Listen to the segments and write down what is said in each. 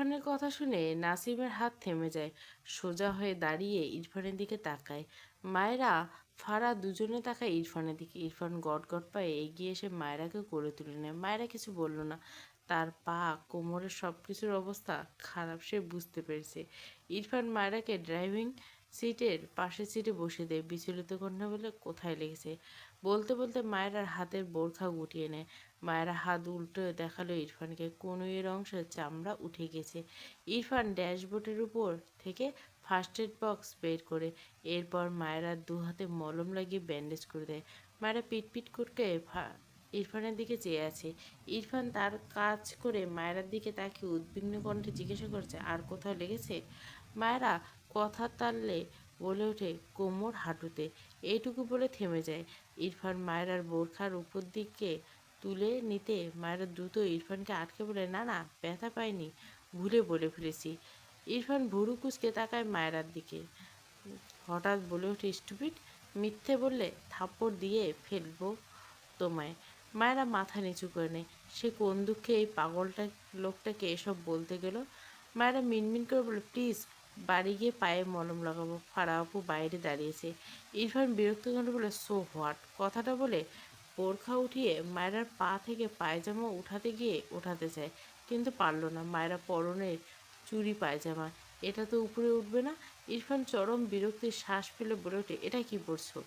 ইরফানের কথা শুনে নাসিমের হাত থেমে যায়। সোজা হয়ে দাঁড়িয়ে ইরফানের দিকে তাকায়। মায়েরা, ফারা দুজনে তাকায় ইরফানের দিকে। ইরফান গট গট পায়ে এগিয়ে এসে মায়েরাকে কোলে তুলে নেয়। মায়েরা কিছু বলল না। তার পা, কোমরের সব কিছুর অবস্থা খারাপ সে বুঝতে পেরেছে। ইরফান মায়েরাকে ড্রাইভিং সিটের পাশের সিটে বসে দেয়। বিচলিত কণ্ঠে বলে, কোথায় লেগেছে? বলতে বলতে মায়েরার হাতের বোরখা গুটিয়ে নেয়। মায়েরা হাত উল্টো দেখালো ইরফানকে। কনুইয়ের অংশে চামড়া উঠে গেছে। ইরফান ড্যাশবোর্ডের উপর থেকে ফার্স্ট এড বক্স বের করে এরপর মায়েরার দু হাতে মলম লাগিয়ে ব্যান্ডেজ করে দেয়। মায়েরা পিটপিট করতে ইরফানের দিকে চেয়ে আছে। ইরফান তার কাজ করে মায়েরার দিকে তাকিয়ে উদ্বিগ্ন কণ্ঠে জিজ্ঞাসা করছে, আর কোথাও লেগেছে? মায়েরা কথা তাললে বলে ওঠে, কোমর, হাঁটুতে। এইটুকু বলে থেমে যায়। ইরফান মায়েরার বোরখার উপর দিকে তুলে নিতে মায়েরা দ্রুত ইরফানকে আটকে বলে, না না, ব্যথা পাইনি, ভুলে বলে ফেলেছি। ইরফান ভুরু কুঁচকে তাকায় মায়েরার দিকে। হঠাৎ বলে ওঠে, স্টুপিড, মিথ্যে বললে থাপ্পড় দিয়ে ফেলবো তোমায়। মায়েরা মাথা নিচু করে নেয়। সে কোন দুঃখে এই পাগলটা লোকটাকে এসব বলতে গেল। মায়েরা মিনমিন করে বলে, প্লিজ, বাড়ি গিয়ে পায়ে মলম লাগাবো। ফারা আপু বাইরে দাঁড়িয়েছে। ইরফান বিরক্ত করে বলে, সো হোয়াট? কথাটা বলে বোরখা উঠিয়ে মায়েরার পা থেকে পায়জামা উঠাতে গিয়ে ওঠাতে চায়, কিন্তু পারল না। মায়েরা পরনের চুরি পায়জামা, এটা তো উপরে উঠবে না। ইরফান চরম বিরক্তির শ্বাস ফেলে বলে ওঠে, এটা কি পরছো?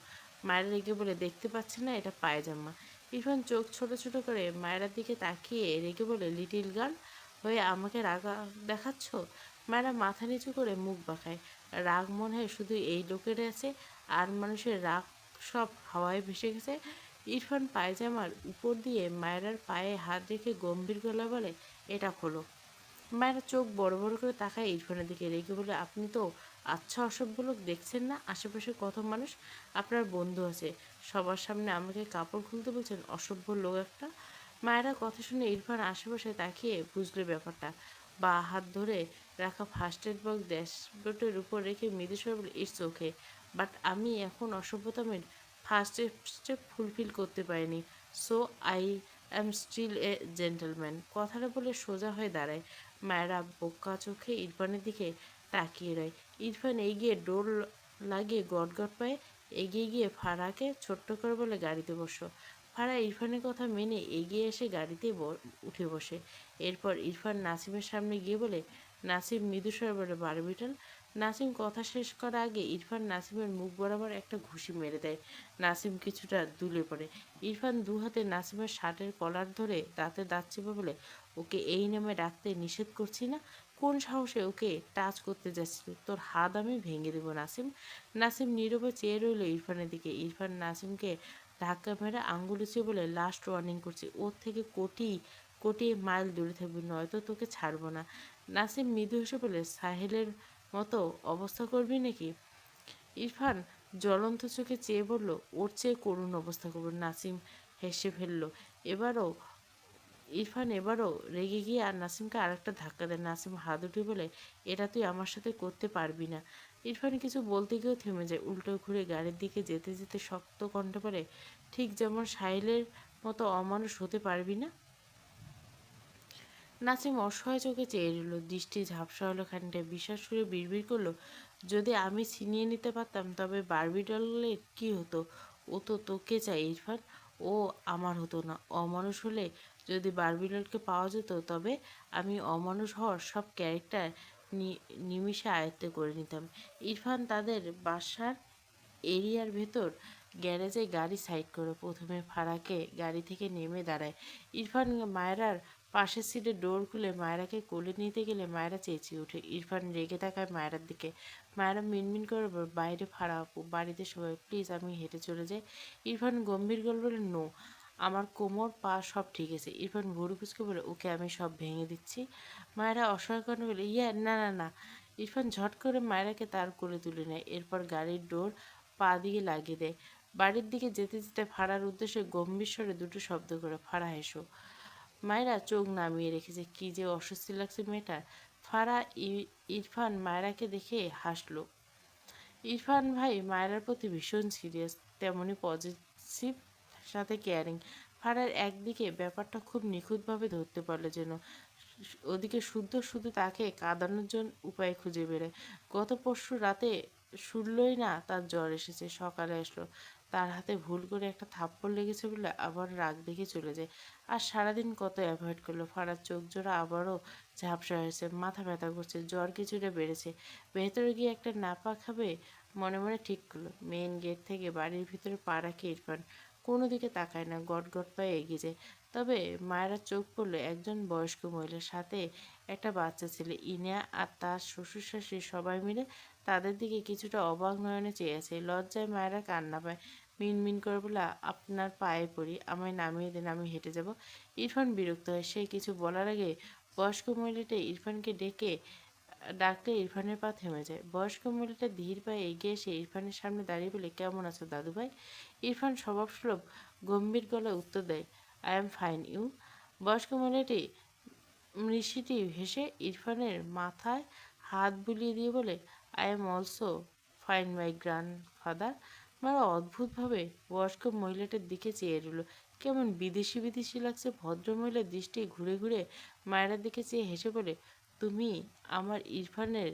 মায়েরা রেগে বলে, দেখতে পাচ্ছে না এটা পায়জামা? ইরফান চোখ ছোট ছোট করে মায়েরার দিকে তাকিয়ে রেগে বলে, লিটিল গার্ল হয়ে আমাকে রাগা দেখাচ্ছ? মায়েরা মাথা নিচু করে মুখ বাঁকায়। রাগ মনে হয় শুধু এই লোকের আছে, আর মানুষের রাগ সব হাওয়ায় ভেসে গেছে। ইরফান পায়জামার উপর দিয়ে মায়েরার পায়ে হাত রেখে গম্ভীর গলায় বলে, এটা খোলো। মায়েরা চোখ বড় বড় করে তাকায় ইরফানের দিকে, রেগে বলে, আপনি তো আচ্ছা অসভ্য লোক, দেখছেন না আশেপাশে কত মানুষ, আপনার বন্ধু আছে, সবার সামনে আমাকে কাপড় খুলতে বলছেন, অসভ্য লোক একটা। মায়েরা কথা শুনে ইরফান আশেপাশে তাকিয়ে বুঝলো ব্যাপারটা। বা হাত ধরে রাখা ফার্স্ট এড বক্স ড্যাশবোর্ডের উপর রেখে মৃদুস্বরে বলে, ইটস ওকে, বাট আমি এখন অসভ্যতামের ফার্স্ট স্টেপ ফুলফিল করতে পারিনি, so I am still a gentleman. কথাটা বলে সোজা হয়ে দাঁড়ায়। মায়েরা বোকা চোখে ইরফানের দিকে তাকিয়ে রয়। ইরফান এগিয়ে ডোর লাগিয়ে গটগট পায়ে এগিয়ে গিয়ে ফারাকে ছোট্ট করে বলে, গাড়িতে বসো। ফারা ইরফানের কথা মেনে এগিয়ে এসে গাড়িতে উঠে বসে। এরপর ইরফান নাসিমের সামনে গিয়ে বলে, নাসিম মৃদুস্বরে বলে, বারবিটাল। নাসিম কথা শেষ করার আগে ইরফান নাসিমের মুখ বরাবর একটা ঘুষি মেরে দেয়। নাসিম কিছুটা দুলে পড়ে। ইরফান দু হাতে নাসিমের শার্টের কলার ধরে দাঁতে দাঁত চেপে বলে, ওকে এই নামে ডাকতে নিষেধ করছি না? কোন সাহসে ওকে টাচ করতে যাচ্ছিলি? তোর হাত আমি ভেঙে দেবো নাসিম। নাসিম নীরবে চেয়ে রইল ইরফানের দিকে। ইরফান নাসিমকে ধাক্কা মেরে আঙ্গুল উঁচিয়ে বলে, লাস্ট ওয়ার্নিং করছি, ওর থেকে কোটি কোটি মাইল দূরে থাকবি, নয়তো তোকে ছাড়বো না। নাসিম মৃদু হেসে বলে, সাহেলের মতো অবস্থা করবি নাকি? ইরফান জ্বলন্ত চোখে চেয়ে বলল, ওর চেয়ে করুণ অবস্থা করব। নাসিম হেসে ফেলল। এবারও এবারও রেগে গিয়ে আর নাসিমকে আরেকটা ধাক্কা দেয়। নাসিম হাত উঠে বলে, এটা তুই আমার সাথে করতে পারবি না। ইরফান কিছু বলতে গিয়েও থেমে যায়। উল্টো ঘুরে গাড়ির দিকে যেতে যেতে শক্ত কণ্ঠে বলে, ঠিক যেমন সাহিলের মতো অমানুষ হতে পারবি না। নাসিম অসহায় চোখে চেয়ে রইল। দৃষ্টি ঝাপসা হলো খানিকটা। বিশ্বাস করে বিড়বিড় করলো, যদি আমি ছিনিয়ে নিতে পারতাম তবে বারবি ডলের কী হতো? ও তো তোকে চাই ইরফান, ও আমার হতো না। অমানুষ হলে যদি বারবি ডলকে পাওয়া যেত তবে আমি অমানুষ হওয়ার সব ক্যারেক্টার নিমিষে আয়ত্তে করে নিতাম। ইরফান তাদের বাসার এরিয়ার ভেতর গ্যারেজে গাড়ি সাইড করে প্রথমে ফারাকে গাড়ি থেকে নেমে দাঁড়ায়। ইরফান মায়রার পাশের সিটে ডোর খুলে মায়রাকে কোলে নিতে গেলে মায়রা চেঁচিয়ে ওঠে। ইরফান রেগে তাকায় মায়রার দিকে। মায়রা মিনমিন করে বলে, বাইরে ফারা আপু, বাড়িতে সবাই, প্লিজ আমি হেঁটে চলে যাই। ইরফান গম্ভীর গলা বলে, নো, আমার কোমর পা সব ঠিক আছে। ইরফান ভুরু কুচকে বলে, ওকে আমি সব ভেঙে দিচ্ছি। মায়েরা অসহায় কণ্ঠে বলে, ইয়া, না না না। ইরফান ঝট করে মায়েরাকে তার কোলে তুলে নেয়। এরপর গাড়ির ডোর পা দিয়ে লাগিয়ে দেয়। বাড়ির দিকে যেতে যেতে ফারার উদ্দেশ্যে গম্ভীর স্বরে দুটো শব্দ করে, ফারা হেসো। মায়েরা চোখ নামিয়ে রেখেছে। কি যে অস্বস্তি লাগছে মেয়েটার। ফারা ইরফান মায়েরাকে দেখে হাসলো। ইরফান ভাই মায়েরার প্রতি ভীষণ সিরিয়াস, তেমনই পজিটিভ, সাথে কেয়ারিং। ফারার একদিকে ব্যাপারটা খুব নিখুঁতভাবে ধরতে পারলো যেন। ওদিকে শুদ্ধ শুধু তাকে কাঁদানোর জন্য উপায় খুঁজে বেড়ায়। গত পরশু রাতে শুনলই না তার জ্বর এসেছে, সকালে আসলো, তার হাতে ভুল করে একটা থাপ্পড় লেগেছে বলে আবার রাগ দেখে চলে যায়। আর সারাদিন কত অ্যাভয়েড করলো। ফারার চোখ জোড়া আবারও ঝাপসা হয়েছে, মাথা ব্যথা করছে, জ্বর কিছুটা বেড়েছে। ভেতরে গিয়ে একটা নাপা খাবে মনে মনে ঠিক করলো। মেইন গেট থেকে বাড়ির ভিতরে পা রাখে ইরফান। কোনো দিকে তাকায় না, গট গট পায়ে এগিয়ে যায়। তবে মায়েরা চোখ পড়লো একজন বয়স্ক মহিলার সাথে একটা বাচ্চা ছেলে। ইনিয়া আর তার শ্বশুর শাশুড়ি সবাই মিলে তাদের দিকে কিছুটা অবাক নয়নে চেয়ে আছে। লজ্জায় মায়েরা কান্না পায়। মিনমিন করে বলে, আপনার পায়ে পড়ি, আমায় নামিয়ে দিন, আমি হেঁটে যাব। ইরফান বিরক্ত হয়। সে কিছু বলার আগে বয়স্ক মহিলাটা ইরফানকে ডাকলে ইরফানের পা থেমে যায়। বয়স্ক মহিলাটা ধীর পায়ে এগিয়ে এসে ইরফানের সামনে দাঁড়িয়ে বলে, কেমন আছো দাদু ভাই? ইরফান স্বভাবসুলভ গম্ভীর গলায় উত্তর দেয়, আই এম ফাইন, ইউ? বয়স্ক মহিলাটি মৃষিটি হেসে ইরফানের মাথায় হাত বুলিয়ে দিয়ে বলে, I am also fine my grandfather. মারা অদ্ভুতভাবে বয়স্ক মহিলাটার দিকে চেয়ে রইল। কেমন বিদেশি বিদেশি লাগছে। ভদ্রমহিলার দৃষ্টি ঘুরে ঘুরে মায়েরার দিকে চেয়ে হেসে বলে, তুমি আমার ইরফানের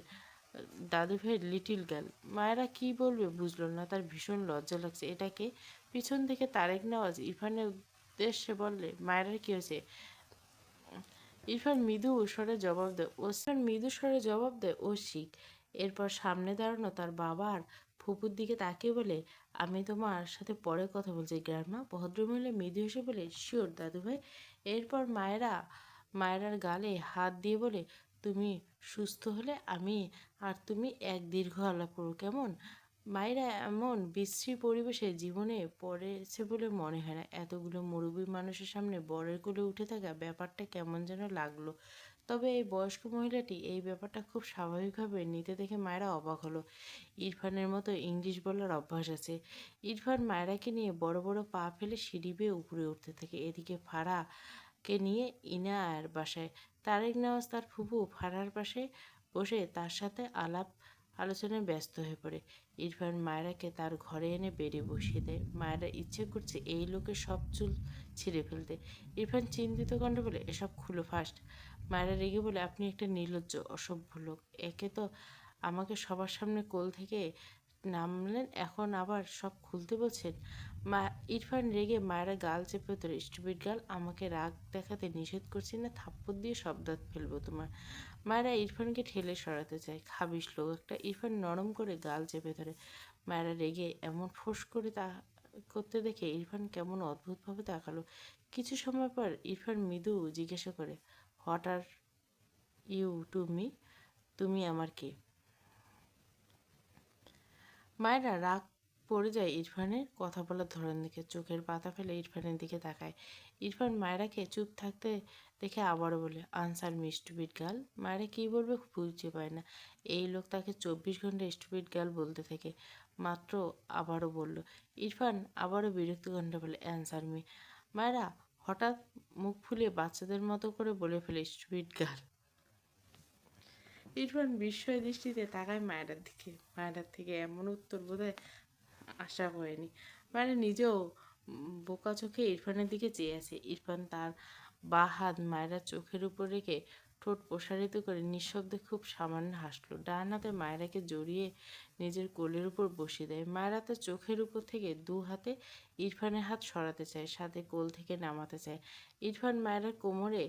দাদু ভাইয়ের লিটিল গার্ল। মায়েরা কি বলবে বুঝলো না, তার ভীষণ লজ্জা লাগছে। এটাকে পিছন থেকে তারেক নেওয়াজ ইরফানের উদ্দেশ্যে বললে, মায়েরার কি হয়েছে? মৃদু স্বরে জবাব দেয়, ও শিখ। এরপর সামনে দাঁড়ানো তার বাবা আর ফুপুর দিকে তাকিয়ে বলে, আমি তোমার সাথে পরে কথা বলছি গ্র্যান্ডমা। ভদ্রমহিলা মৃদু হেসে বলে, শিওর দাদু ভাই। এরপর মায়েরার গালে হাত দিয়ে বলে, তুমি সুস্থ হলে আমি আর তুমি এক দীর্ঘ আলাপ করো, কেমন? মায়েরা এমন বিশ্রী পরিবেশে জীবনে পড়েছে বলে মনে হয় না। এতগুলো মুরব্বী মানুষের সামনে বরের কোলে উঠে থাকা ব্যাপারটা কেমন যেন লাগলো। তবে এই বয়স্ক মহিলাটি এই ব্যাপারটা খুব স্বাভাবিকভাবে নিতে দেখে মায়েরা অবাক হলো। ইরফানের মতো ইংলিশ বলার অভ্যাস আছে। ইরফান মায়েরাকে নিয়ে বড় বড় পা ফেলে সিঁড়ি বেয়ে উপরে উঠতে থাকে। এদিকে ফারাকে নিয়ে ইনার বাসায় তারেক নেওয়াজ তার ফুফু ফারার পাশে বসে তার সাথে আলোচনায় ব্যস্ত হয়ে পড়ে। ইরফান মায়েরাকে তার ঘরে এনে বেডে বসিয়ে দেয়। মায়েরা ইচ্ছে করছে এই লোকের সব চুল ছিঁড়ে ফেলতে। ইরফান চিন্তিত কণ্ঠে বলে, এসব খুলো ফার্স্ট। মায়েরা রেগে বলে, আপনি একটা নির্লজ্জ অসভ্য লোক। একে তো আমাকে সবার সামনে কোল থেকে নামলেন, এখন আবার সব খুলতে বলছেন। মা ইরফান রেগে মায়েরা গাল চেপে ধরে, স্টুপিড গাল, আমাকে রাগ দেখাতে নিষেধ করছি না, থাপ্পড় দিয়ে সব দাঁত ফেলবো তোমার। মায়েরা ইরফানকে ঠেলে সরাতে চায়। খাবিস লোক একটা। ইরফান নরম করে গাল চেপে ধরে। মায়েরা রেগে এমন ফোঁস করে তা করতে দেখে ইরফান কেমন অদ্ভুতভাবে তাকালো। কিছু সময় পর ইরফান মৃদু জিজ্ঞাসা করে, what are you to me? তুমি আমার কে? মায়েরা রাগ পড়ে যায় ইরফানের কথা বলার ধরন দেখে। চোখের পাতা ফেলে ইরফানের দিকে তাকায়। ইরফান মায়েরাকে চুপ থাকতে দেখে আবারও বলে, আনসার মি স্টুপিড গার্ল। মায়েরা কী বলবে বুঝতে পায় না। এই লোক তাকে 24 ঘন্টা স্টুপিড গার্ল বলতে থাকে। মাত্র আবারও বলল। ইরফান আবারও বিরক্ত কণ্ঠে বলে, অ্যান্সার মি। মায়েরা হঠাৎ মুখ ফুলিয়ে বাচ্চাদের মতো করে বলে ফেলে, স্টুপিড গার্ল। ইরফান বিস্ময় দৃষ্টিতে তাকায় মায়েরার দিকে। মায়েরার থেকে এমন উত্তর বোধহয় আশা করেনি। মানে নিজেও বোকা চোখে ইরফানের দিকে চেয়ে আছে। ইরফান তার বাঁ হাত মায়েরার চোখের উপর রেখে ঠোঁট প্রসারিত করে নিঃশব্দে খুব সামান্য হাসল। ডান হাতে মায়েরাকে জড়িয়ে নিজের কোলের উপর বসিয়ে দেয়। মায়েরা তার চোখের উপর থেকে দু হাতে ইরফানের হাত সরাতে চায়, সাথে কোল থেকে নামাতে চায়। ইরফান মায়েরার কোমরে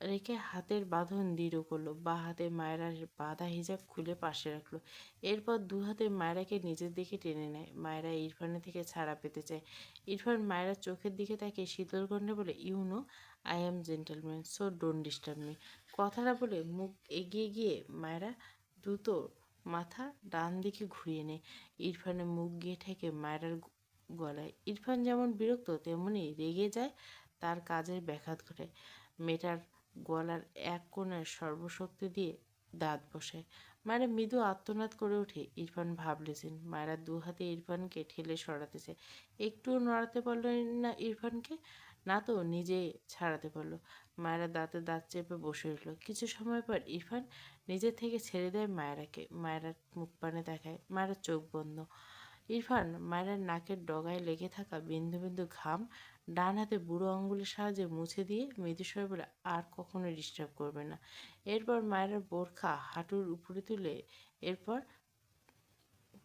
রেখে হাতের বাঁধন দৃঢ় করলো। বাঁ হাতে মায়েরার বাঁধা হিজাব খুলে পাশে রাখলো। এরপর দু হাতে মায়েরাকে নিজের দিকে টেনে নেয়। মায়েরা ইরফানের থেকে ছাড়া পেতে চায়। ইরফান মায়েরার চোখের দিকে তাকে শীতল কণ্ঠে বলে, you know I am gentleman, so don't disturb me. কথাটা বলে মুখ এগিয়ে গিয়ে মায়েরা দ্রুত মাথা ডান দিকে ঘুরিয়ে নেয়। ইরফানের মুখ গিয়ে ঠেকে মায়েরার গলায়। ইরফান যেমন বিরক্ত তেমনি রেগে যায়, তার কাজের ব্যাঘাত ঘটে। মেয়েটার গলার এক কোণায় সর্বশক্তি দিয়ে দাঁত বসায়। মায়েরা মৃদু আর্তনাদ করে ওঠে। ইরফান ভাবলেছেন মায়েরা দু হাতে ইরফানকে ঠেলে সরাতে চায়। একটুও নড়াতে পারল না ইরফানকে, না তো নিজে ছাড়াতে পারলো। মায়েরা দাঁতে দাঁত চেপে বসে রইল। কিছু সময় পর ইরফান নিজে থেকে ছেড়ে দেয় মায়েরাকে। মায়েরার মুখ পানে দেখায়। মায়েরার চোখ বন্ধ। ইরফান মায়েরার নাকের ডগায় লেগে থাকা বিন্দু বিন্দু ঘাম ডান হাতে বুড়ো আঙ্গুলের সাহায্যে মুছে দিয়ে মৃদুস্বরে বলে, আর কখনো ডিস্টার্ব করবে না। এরপর মায়ের বোরখা হাঁটুর উপরে তুলে এরপর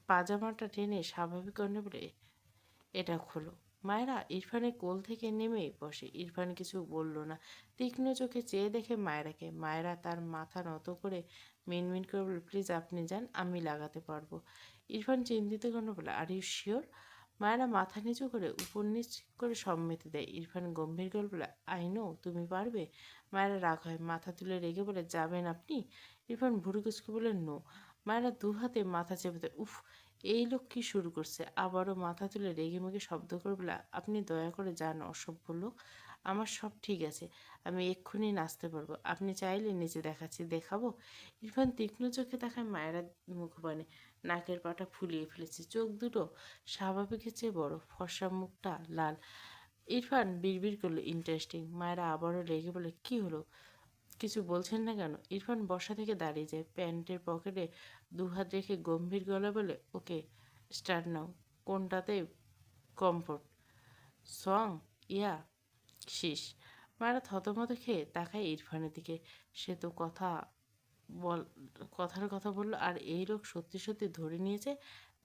পাজামাটা টেনে স্বাভাবিক কণ্ঠে বলে, এটা খোলো। মায়েরা ইরফানের কোল থেকে নেমে বসে। ইরফান কিছু বলল না, তীক্ষ্ণ চোখে চেয়ে দেখে মায়েরাকে। মায়েরা তার মাথা নত করে মিনমিন করে বলে, প্লিজ আপনি যান, আমি লাগাতে পারবো। ইরফান চিন্তিত কণ্ঠে বলে, আর ইউ শিওর? মায়েরা মাথা নিচু করে উপর নিচ করে সম্মতি দেয়। ইরফান গম্ভীর গল্প বলে, আই নো তুমি পারবে। মায়েরা রাগ হয়, মাথা তুলে রেগে বলে, যাবেন আপনি? ইরফান ভুরু কুচকে বলে, নো। মায়েরা দু হাতে মাথা চেপে দেয়। উফ, এই লোক কি শুরু করছে? আবারও মাথা তুলে রেগেমেগে শব্দ করে বলে, আপনি দয়া করে যান অসভ্য লোক। আমার সব ঠিক আছে, আমি এক্ষুনি নাচতে পারবো। আপনি চাইলে নিচে দেখাচ্ছি, দেখাবো? ইরফান তীক্ষ্ণ চোখে তাকায় মায়েরা মুখপানে। নাকের পাটা ফুলিয়ে ফেলেছে, চোখ দুটো স্বাভাবিকের চেয়ে বড়, ফর্সা মুখটা লাল। ইরফান বিড়বিড় করলো, ইন্টারেস্টিং। মায়েরা আবারও রেগে বলে, কি হলো, কিছু বলছেন না কেন? ইরফান বসা থেকে দাঁড়িয়ে যায়, প্যান্টের পকেটে দু হাত রেখে গম্ভীর গলা বলে, ওকে স্টার্ট নাও। কোনটাতে কমফোর্ট? সং? ইয়া? শীষ। মায়েরা থতমত খেয়ে তাকায় ইরফানের দিকে। সে তো বল কথার কথা বলল, আর এই লোক সত্যি সত্যি ধরে নিয়েছে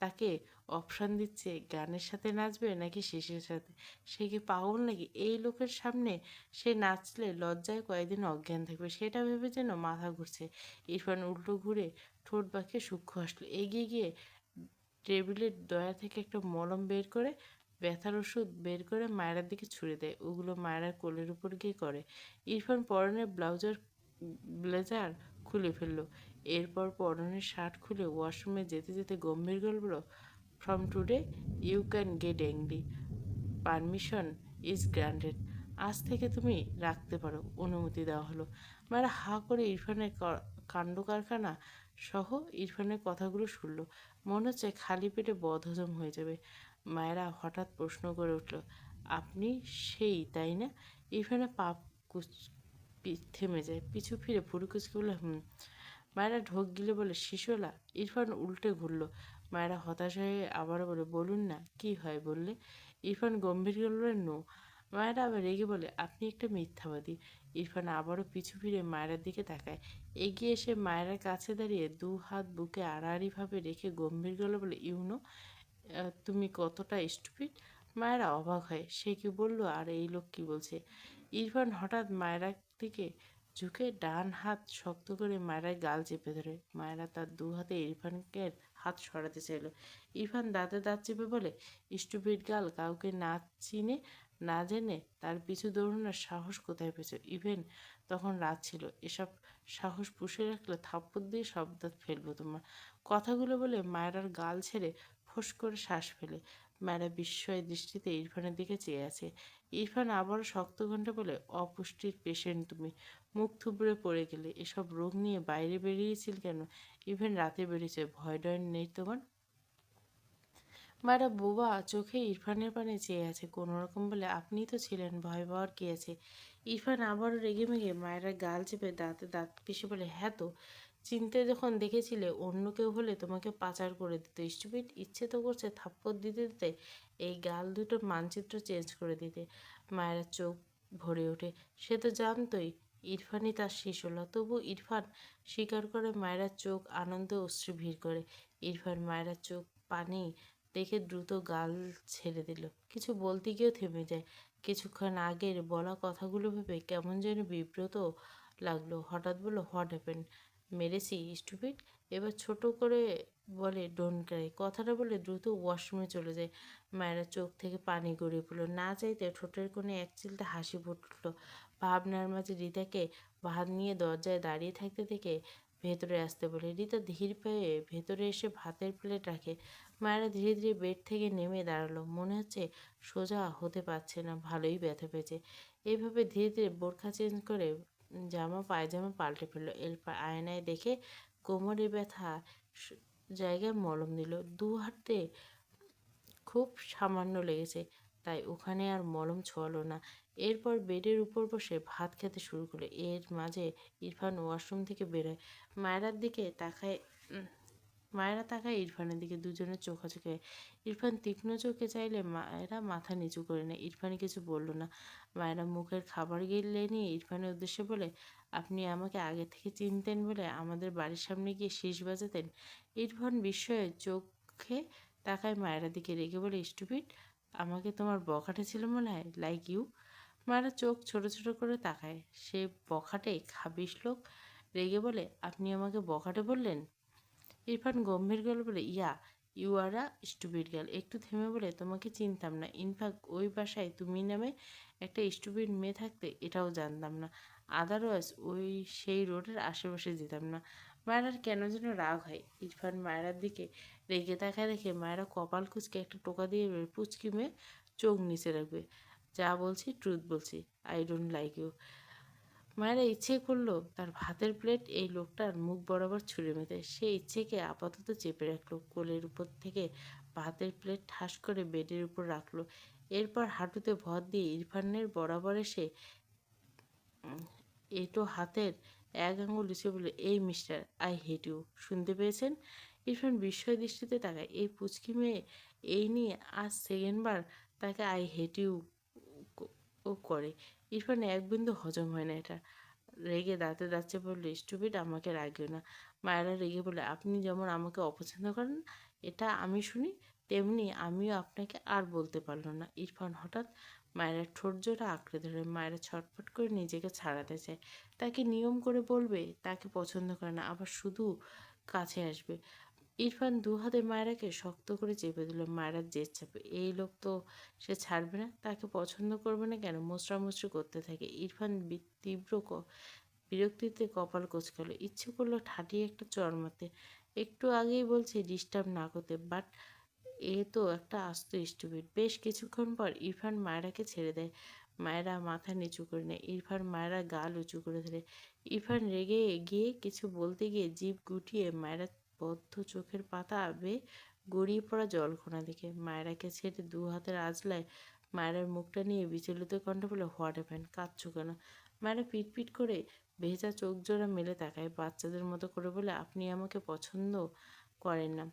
তাকে অপশান দিচ্ছে গানের সাথে নাচবে নাকি শেষের সাথে। সে কি পাগল নাকি? এই লোকের সামনে সে নাচলে লজ্জায় কয়েকদিন অজ্ঞান থাকবে, সেটা ভেবে যেন মাথা ঘুরছে। ইরফান উল্টো ঘুরে ঠোঁট বাঁকিয়ে সূক্ষ্ম হাসলো, এগিয়ে গিয়ে টেবিলের ড্রয়ার থেকে একটা মলম বের করে ব্যথার ওষুধ বের করে মায়েরার দিকে ছুঁড়ে দেয়। ওগুলো মায়েরার কোলের উপর গিয়ে করে। ইরফান পরনের ব্লেজার খুলে ফেলল। এরপর পরনের শার্ট খুলে ওয়াশরুমে যেতে যেতে গম্ভীর গল্প, from today you can get angry, permission is granted. আজ থেকে তুমি রাখতে পারো, অনুমতি দেওয়া হলো। মায়েরা হা করে ইরফানের কাণ্ড কারখানা সহ ইরফানের কথাগুলো শুনল। মনে হচ্ছে খালি পেটে বদহজম হয়ে যাবে। মায়েরা হঠাৎ প্রশ্ন করে উঠল, আপনি সেই, তাই না? ইরফানের পা থেমে যায়, পিছু ফিরে ভুরু কুচকে বলে, হুম। মায়েরা ঢোক গিলে বলে, শিশোলা। ইরফান উল্টে ঘুরল। মায়েরা হতাশ হয়ে আবারও বলে, বলুন না, কি হয় বললে? ইরফান গম্ভীর বলল, নো। মায়েরা আবার রেগে বলে, আপনি একটা মিথ্যাবাদী। ইরফান আবারও পিছু ফিরে মায়েরার দিকে তাকায়। এগিয়ে এসে মায়েরার কাছে দাঁড়িয়ে দু হাত বুকে আড়াআড়িভাবে রেখে গম্ভীর গলা বলে, ইউনো, তুমি কতটা স্টুপিড। মায়েরা অবাক হয়, সে কি বলল আর এই লোক কি বলছে। ইরফান হঠাৎ মায়েরার দিকে ঝুঁকে ডান হাত শক্ত করে মায়েরার গাল চেপে ধরে। মায়েরা তার দু হাতে ইরফানকে হাত সরাতে চাইল। ইরফান দাঁতে দাঁত চেপে বলে, স্টুপিড গাল, কাউকে না চিনে না জেনে তার পিছু দৌড়ানোর সাহস কোথায় পেয়েছো? ইভেন তখন রাত ছিল। এসব সাহস পুষে রাখলে থাপ্পড় দিয়ে সব দাঁত ফেলবো তোমার। কথাগুলো বলে মায়েরার গাল ছেড়ে ফোঁস করে শ্বাস ফেলে। মায়েরা বিস্ময় দৃষ্টিতে ইরফানের দিকে চেয়ে আছে। ইরফান আবারও শক্ত কণ্ঠে বলে, অপুষ্টির পেশেন্ট তুমি, মুখ থুবড়ে পড়ে গেলে। এসব রোগ নিয়ে বাইরে বেরিয়েছিল কেন? ইভেন রাতে বেরিয়েছে, ভয় ডয় নেই তোমার? মায়েরা বোবা চোখে ইরফানের পানে চেয়ে আছে কোনোরকম বলে, আপনিই তো ছিলেন, ভয় পাওয়ার কি আছে? ইরফান আবারও রেগেমেগে মায়েরার গাল চেপে দাঁতে দাঁত পিষে বলে, হ্যাঁ তো, চিনতে যখন দেখেছিলে অন্য কেউ হলে তোমাকে পাচার করে দিত। স্টুপিড, ইচ্ছে তো করছে থাপ্পড় দিতে দিতে এই গাল দুটোর মানচিত্র চেঞ্জ করে দিতে। মায়েরা চোখ ভরে ওঠে, সে তো জানতই ইরফানই তার শিশুলা, তবু ইরফান স্বীকার করে। মায়েরার চোখ আনন্দে অশ্রু ভিড় করে। ইরফান মায়েরার চোখ পানি দেখে দ্রুত গাল ছেড়ে দিল। কিছু বলতে গিয়েও থেমে যায়। কিছুক্ষণ আগের বলা কথাগুলো ভেবে কেমন যেন বিব্রত লাগলো। হঠাৎ বলল, হোয়াট হ্যাপেন? মেরেছি স্টুপিড? এবার ছোট করে বলে, ডোন্ট ক্রাই। কথাটা বলে দ্রুত ওয়াশরুমে চলে যায়। মায়েরা চোখ থেকে পানি গড়িয়ে পড়ল। না চাইতে ঠোঁটের কোণে এক চিলতে হাসি ফুটল। ভাবনার মাঝে রিতাকে ভাত নিয়ে দরজায় দাঁড়িয়ে থাকতে দেখে ভেতরে আসতে বলে। রিতা ধীর পায়ে ভেতরে এসে ভাতের প্লেট রাখে। মায়েরা ধীরে ধীরে বেড থেকে নেমে দাঁড়ালো। মনে হচ্ছে সোজা হতে পারছে না, ভালোই ব্যথা পেয়েছে। এইভাবে ধীরে ধীরে বোরখা চেঞ্জ করে পায়জামা পাল্টে ফেললো। এরপর আয়নায় দেখে কোমরে ব্যথা জায়গায় মলম দিল। দু হাতে খুব সামান্য লেগেছে, তাই ওখানে আর মলম ছোঁয়ালো না। এরপর বেডের উপর বসে ভাত খেতে শুরু করলো। এর মাঝে ইরফান ওয়াশরুম থেকে বেরোয়, মায়েরার দিকে তাকায়। মায়েরা তাকায় ইরফানের দিকে, দুজনের চোখাচোখি হয়। ইরফান তীক্ষ্ণ চোখে চাইলে মায়েরা মাথা নিচু করে নেয়। ইরফান কিছু বলল না। মায়েরা মুখের খাবার গিলে নিয়ে ইরফানের উদ্দেশ্যে বলে, আপনি আমাকে আগে থেকে চিনতেন বলে আমাদের বাড়ির সামনে গিয়ে শীষ বাজাতেন। ইরফান বিস্ময়ে চোখে তাকায় মায়েরা দিকে, রেগে বলে, স্টুপিড, আমাকে তোমার বখাটে ছিল মনে হয়, লাইক ইউ। মায়েরা চোখ ছোট ছোট করে তাকায়। সে বখাটে খাবিশ লোক। রেগে বলে, আপনি আমাকে বখাটে বললেন? ইরফান গম্ভীর গলা বলে, yeah, you are a stupid girl. একটু থেমে বলে, তোমাকে চিনতাম না। ইনফ্যাক্ট ওই বাসায় তুমি নামে একটা স্টুপিড মেয়ে থাকতে এটাও জানতাম না। আদারওয়াইজ সেই রোডের আশেপাশে যেতাম না। মায়েরার কেন যেন রাগ হয়। ইরফান মায়েরার দিকে রেগে তাকায় দেখে মায়েরা কপাল কুঁচকে একটা টোকা দিয়ে বলে, পুচকি মেয়ে, চোখ নিচে রাখবে। যা বলছি ট্রুথ বলছি। I don't like you. Mayera ইচ্ছে করলো তার ভাতের প্লেট এই লোকটার মুখ বরাবর ছুঁড়ে মেতে। সে ইচ্ছেকে আপাতত চেপে রাখলো। কোলের উপর থেকে ভাতের প্লেট ঠাস করে বেডের উপর রাখলো। এরপর হাঁটুতে ভর দিয়ে ইরফানের বরাবর এসে এটো হাতের এক আঙুল লুচিয়ে বলে, এই মিস্টার, আই হেট ইউ, শুনতে পেয়েছেন? ইরফান বিস্ময় দৃষ্টিতে তাকায়। এই পুচকি মেয়ে এই নিয়ে আজ সেকেন্ডবার তাকে আই হেট ইউ ও করে। ইরফান এক বিন্দু হজম হয় না এটা। রেগে দাঁতে দাঁত চেপে বলল, স্টুপিড, আমাকে রাগিও না। মায়েরা রেগে বলে, আপনি যেমন আমাকে অপছন্দ করেন এটা আমি শুনি, তেমনি আমিও আপনাকে আর বলতে পারল না। ইরফান হঠাৎ মায়েরা ঠোঁট জোড়া আঁকড়ে ধরে। মায়েরা ছটফট করে নিজেকে ছাড়াতে চায়। তাকে নিয়ম করে বলবে তাকে পছন্দ করে না, আবার শুধু কাছে আসবে। ইরফান দু হাতে মায়েরাকে শক্ত করে চেপে দিল। মায়েরার জেদ চাপে, এই লোক তো সে ছাড়বে না, তাকে পছন্দ করবে না কেন? মোচড়ামুচড়ি করতে থাকে। ইরফান তীব্র বিরক্তিতে কপাল কোঁচকালো। ইচ্ছে করলো ঠাটিয়ে একটা চড় মারতে। একটু আগেই বলছে ডিস্টার্ব না করতে, বাট এ তো একটা আস্ত স্টুপিড। বেশ কিছুক্ষণ পর ইরফান মায়েরাকে ছেড়ে দেয়। মায়েরা মাথা নিচু করে নেয়। ইরফান মায়েরা গাল উঁচু করে ধরে। ইরফান রেগে গিয়ে কিছু বলতে গিয়ে জিভ গুটিয়ে মায়েরা বদ্ধ চোখের পাতা বেয়ে গড়িয়ে পড়া জলকণা দেখে মায়েরাকে ছেড়ে দু হাতের আজলায় মায়েরার মুখটা নিয়ে বিচলিত কণ্ঠে বলে, হোয়াট হ্যাপেন, কাঁদছো কেন? মায়েরা পিটপিট করে ভেজা চোখ জোড়া মেলে তাকায় বাচ্চাদের মতো করে বলে, আপনি আমাকে পছন্দ করেন না।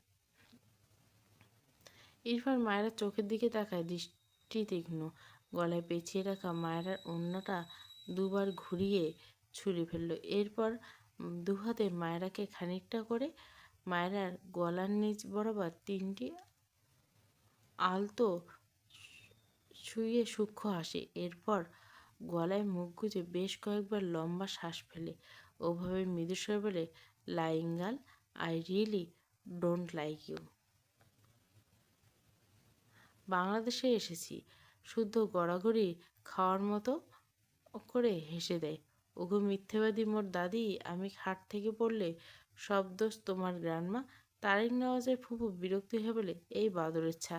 ইরফান মায়েরার চোখের দিকে তাকায়, দৃষ্টি তীক্ষ্ণ। গলায় পেঁচিয়ে রাখা মায়েরার ওড়নাটা দুবার ঘুরিয়ে ছুঁড়ে ফেললো। এরপর দু হাতে মায়েরাকে খানিকটা করে মায়েরার গলার নিচ বরাবর তিনটি আলতো ছুঁয়ে সূক্ষ্ম হাসে। এরপর গলায় মুখ গুজে বেশ কয়েকবার লম্বা শ্বাস ফেলে। ওভাবে মৃদুস্বরে বলে, lying girl, I really don't like you. বাংলাদেশে এসেছি। শুদ্ধ গড়াগড়ি খাওয়ার মতো করে হেসে দেয়। ওগো মিথ্যেবাদী মোর দাদি, আমি খাট থেকে পড়লে সব দোষ তোমার গ্রান্ডমা। তারিক নওয়াজের ফুপু বিরক্তি হয়ে বলে, এই বাদরের ছা,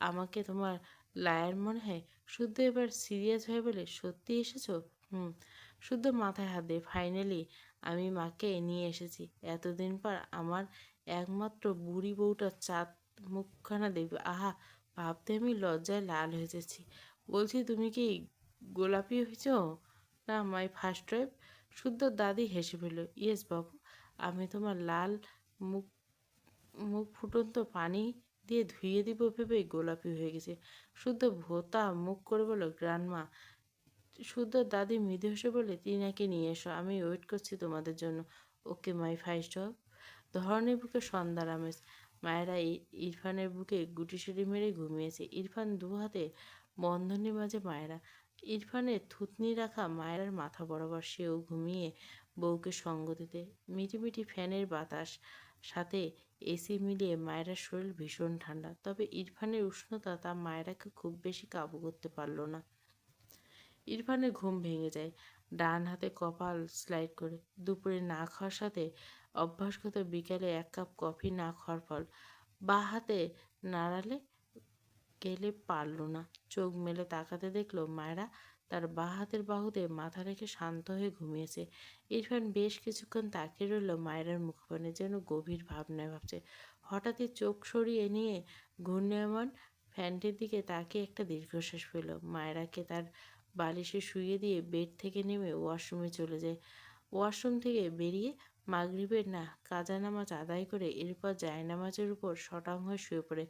আমাকে তোমার লায়ার মনে হয়? শুদ্ধ এবার সিরিয়াস হয়ে বলে, সত্যি এসেছো? হুম। শুদ্ধ মাথায় হাত দিয়ে, ফাইনালি আমি মাকে নিয়ে এসেছি। এতদিন পর আমার একমাত্র বুড়ি বউটা চাঁদ মুখখানা দেখবে। আহা, ভাবতে আমি লজ্জায় লাল হয়ে যাচ্ছি। বলছি, তুমি কি গোলাপি হয়েছ? না, মাই ফার্স্ট ওয়াইফ। শুদ্ধ দাদি হেসে ফেলল, ইয়েস বাবু, আমি তোমার লাল মুখ মুখ ফুটন্ত পানি দিয়ে ধুইয়ে দিব ভেবে গোলাপি হয়ে গেছে। শুদ্ধ ভোতা মুখ করে বলল, গ্রান্ডমা। শুদ্ধ দাদি মৃদু হেসে বলে, টিনাকে নিয়ে এসো, আমি ওয়েট করছি তোমাদের জন্য। ওকে মাই ফার্স্ট ওয়াইফ। ধরনের বুকে সন্ধ্যার আমেজ। মায়েরা ইরফানের বুকে গুটিসুটি মেরে ঘুমিয়েছে। ইরফান দু হাতে বন্ধনী মাঝে মায়েরা। ইরফানের থুতনি রাখা মায়েরার মাথা বরাবর। সেও ঘুমিয়ে বউকে সঙ্গ দিতে। মিটিমিটি ফ্যানের বাতাস সাথে এসি মিলিয়ে মায়েরার শরীর ভীষণ ঠান্ডা। তবে ইরফানের উষ্ণতা তা মায়েরাকে খুব বেশি কাবু করতে পারল না। ইরফানের ঘুম ভেঙে যায় ডান হাতে কপাল স্লাইড করে। দুপুরে না খাওয়ার সাথে অভ্যাসগত বিকালে এক কাপ কফি না খাওয়ার ফল। বাঁ হাতে নাড়ালে গেলে পারল না। চোখ মেলে তাকাতে দেখলো মায়েরা তার বাঁ হাতের বাহুতে মাথা রেখে শান্ত হয়ে ঘুমিয়েছে। ইরফান বেশ কিছুক্ষণ তাকিয়ে রইল মায়েরার মুখপানে, যেন গভীর ভাবনায় ভাবছে। হঠাৎই চোখ সরিয়ে নিয়ে ঘূর্ণায়মান ফ্যানটির দিকে তাকিয়ে একটা দীর্ঘশ্বাস ফেলল। মায়েরাকে তার বালিশে শুইয়ে দিয়ে বেড থেকে নেমে ওয়াশরুমে চলে যায়। ওয়াশরুম থেকে বেরিয়ে মাগরিবের না কাজা নামাজ আদায় করে এরপর জায়নামাজের উপর শটাং হয়ে শুয়ে পড়ে।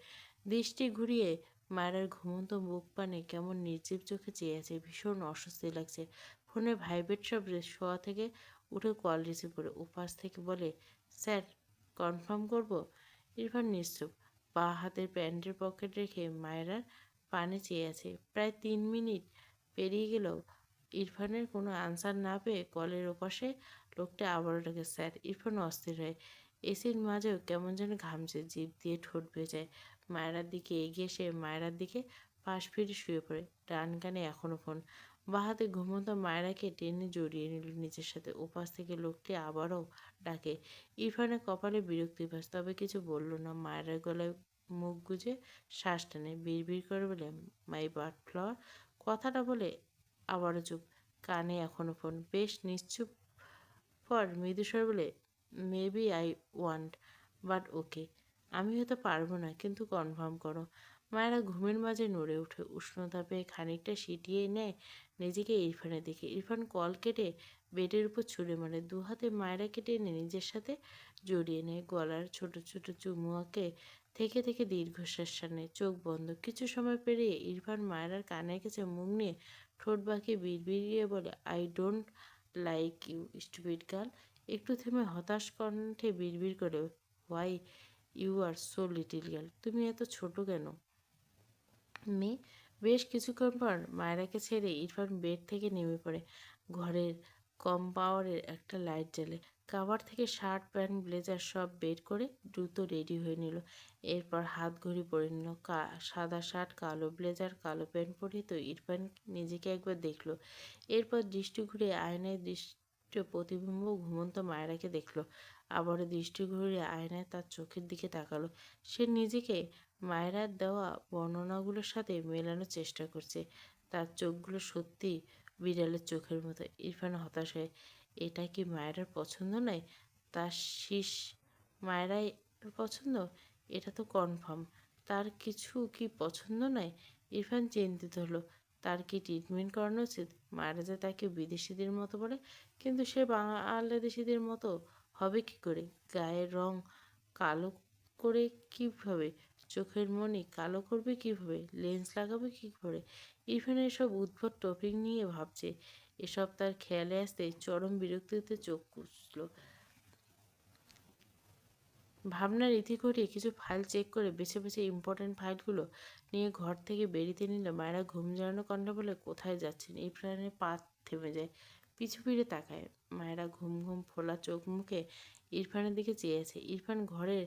দৃষ্টি ঘুরিয়ে মায়ের ঘুমন্ত মুখ পানে কেমন নির্জীব চোখে চেয়ে আছে। ভীষণ অস্বস্তি লাগছে। ফোনে ভাইব্রেট শব্দে শোয়া থেকে উঠে কল রিসিভ করে ওপাশ থেকে বলে, স্যার, কনফার্ম করব? ইরফান নিশ্চুপ, বা হাতের প্যান্টের পকেট রেখে মায়েরার পানে চেয়ে আছে। প্রায় 3 মিনিট পেরিয়ে গেলেও ইরফানের কোনো আনসার না পেয়ে কলের ওপাশে লোকটা আবারও ডাকে, স্যার। ইরফান অস্থির হয়। এসির মাঝেও কেমন যেন ঘামছে, জিভ দিয়ে ঠোঁট ভেজায়। মায়েরার দিকে এগিয়ে এসে মায়েরার দিকে পাশ ফিরে শুয়ে পড়ে। ডান কানে এখনো ফোন। বাঁ হাতে ঘুমন্ত মায়েরাকে টেনে জড়িয়ে নিল নিজের সাথে। ওপাশ থেকে লোকটি আবারও ডাকে। ইরফানের কপালে বিরক্তি ভাস, তবে কিছু বলল না। মায়েরার গলায় মুখ গুজে শ্বাস টানে, বিড়বিড় করে বলে, মাই বাট ফ্লাওয়ার। কথাটা বলে আবারও চুপ, কানে এখনো ফোন। বেশ নিশ্চুপ পর মৃদুস্বর বলে, মেবি আই ওয়ান্ট, বাট ওকে। আমি হয়তো পারবো না, কিন্তু কনফার্ম করো। মায়েরা ঘুমের মাঝে নড়ে ওঠে। উষ্ণতা পেয়ে খানিকটা সিটিয়ে নেয় নিজেকে ইরফানের দিকে। ইরফান কল কেটে বেডের উপর ছুঁড়ে মারে। দু হাতে মায়েরা কেটে এনে নিজের সাথে জড়িয়ে নেয়। গলার ছোট ছোট চুমুয়াকে থেকে থেকে দীর্ঘশ্বাস টানে। চোখ বন্ধ। কিছু সময় পেরিয়ে ইরফান মায়েরার কানের কাছে মুখ নিয়ে ঠোঁট বাঁকিয়ে বিড়বিড়িয়ে বলে, I don't like you stupid girl. একটু থেমে হতাশ কণ্ঠে বিড়বিড় করে, why you are so little girl. তুমি এত ছোট কেন মেয়ে? বেশ কিছুক্ষণ পর মায়েরাকে ছেড়ে ইরফান বেড থেকে নেমে পড়ে। ঘরের কম পাওয়ারের একটা লাইট জ্বালে। কাভার থেকে শার্ট, প্যান্ট, ব্লেজার সব বের করে দ্রুত রেডি হয়ে নিল। এরপর হাত ঘড়ি পরে নিল। সাদা শার্ট, কালো ব্লেজার, কালো প্যান্ট পরে তো ইরফান নিজেকে একবার দেখল। এরপর দৃষ্টি ঘুরিয়ে আয়নায় প্রতিবিম্ব ঘুমন্ত মায়েরাকে দেখল। আবারও দৃষ্টি ঘুরিয়ে আয়নায় তার চোখের দিকে তাকালো। সে নিজেকে মায়েরার দেওয়া বর্ণনাগুলোর সাথে মেলানোর চেষ্টা করছে। তার চোখগুলো সত্যি বিড়ালের চোখের মতো। ইরফান হতাশ হয়। এটা কি মায়েরার পছন্দ নয়? তার শীষ মায়েরাই পছন্দ? এটা তো কনফার্ম। তার কিছু কি পছন্দ নয়? ইরফান চিন্তিত হলো। তার কি ট্রিটমেন্ট করানো উচিত? মায়েরা যে তাকে বিদেশিদের মতো বলে, কিন্তু সে বাংলাদেশিদের মতো হবে কি করে? গায়ের রং কালো করে কীভাবে? চোখের মনি কালো করবে কীভাবে? লেন্স লাগাবে কী করে? ইরফান এসব উদ্ভট টপিক নিয়ে ভাবছে। এসব তার খেয়ালে আসতে চরম বিরক্তিতে চোখ কুঁচল। ভাবনার ইতি ঘটিয়ে কিছু ফাইল চেক করে বেছে বেছে ইম্পর্ট্যান্ট ফাইলগুলো নিয়ে ঘর থেকে বেরিয়ে নিল। মায়েরা ঘুম জড়ানো কণ্ঠে বলে, কোথায় যাচ্ছেন? ইরফানের পা থেমে যায়। পিছু ফিরে তাকায়। মায়েরা ঘুম ঘুম ফোলা চোখ মুখে ইরফানের দিকে চেয়ে আছে। ইরফান ঘরের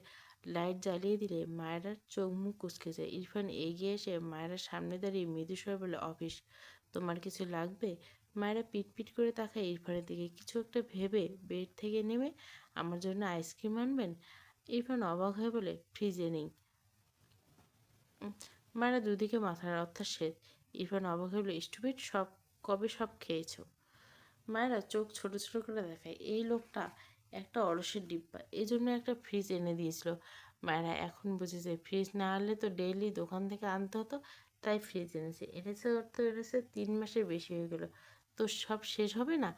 লাইট জ্বালিয়ে দিলে মায়েরার চোখ মুখ কুঁচকে যায়। ইরফান এগিয়ে এসে মায়েরার সামনে দাঁড়িয়ে মৃদু স্বরে বলে, অফিস, তোমার কিছু লাগবে? মায়েরা পিটপিট করে তাকায় ইরফানের দিকে। কিছু একটা ভেবে বেড থেকে নেমে, আমার জন্য আইসক্রিম আনবেন? ইরফান অবাক হয়ে বলে, ফ্রিজে নেই। মায়েরা দুদিকে মাথা নাড়ে, অর্থাৎ সে। ইরফান অবাক হয়ে বলে, স্টুপিড, কবে সব খেয়েছো? মায়েরা চোখ ছোট ছোট করে দেখায়। এই লোকটা একটা অলসের ডিব্বা, এই জন্য একটা ফ্রিজ এনে দিয়েছিল। মায়েরা এখন বুঝেছে, ফ্রিজ না আনলে তো ডেইলি দোকান থেকে আনতে হতো, তাই ফ্রিজ এনেছে। এনেছে 3 মাসের বেশি হয়ে গেল। তো সব শেষ হবে না?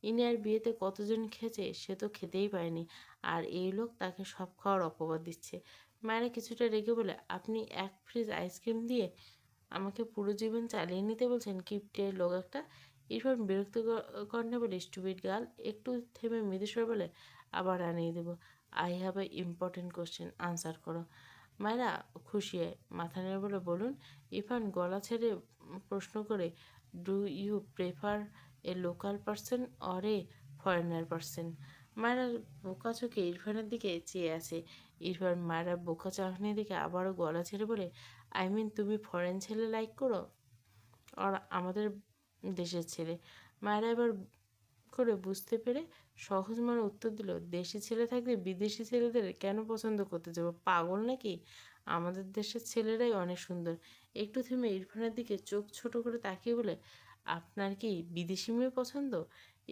ইনিয়ার বিয়েতে কতজন খেয়েছে সে তো খেতেই পায়নি, আর এই লোক তাকে সব খাওয়ার অপবাদ দিচ্ছে। মায়েরা কিছুটা রেগে বলে, আপনি এক ফ্রিজ আইসক্রিম দিয়ে আমাকে পুরো জীবন চালিয়ে নিতে বলছেন? কিপ্টের লোক একটা। ইরফান বিরক্ত কণ্ঠে বলে, স্টুপিড গার্ল। একটু থেমে মৃদুস্বর বলে, আবার আনিয়ে দেবো। I have a important question, answer করো। মায়েরা খুশি হয়, মাথা নেড়ে বলে, বলুন। ইরফান গলা ছেড়ে প্রশ্ন করে, do you prefer a local person or a foreigner person? Mayera বোকা চোখে ইরফানের দিকে চেয়ে আছে। ইরফান মায়েরা বোকা চাহনির দিকে আবারও গলা ছেড়ে বলে, আই মিন, তুমি ফরেন ছেলে লাইক করো আর আমাদের দেশের ছেলে? মায়েরা এবার করে বুঝতে পেরে সহজ মনে উত্তর দিল, দেশি ছেলে থাকলে বিদেশি ছেলেদের কেন পছন্দ করতে যাবো? পাগল নাকি? আমাদের দেশের ছেলেরাই অনেক সুন্দর। একটু থেমে ইরফানের দিকে চোখ ছোট করে তাকিয়ে বলে, আপনার কি বিদেশি মেয়ে পছন্দ?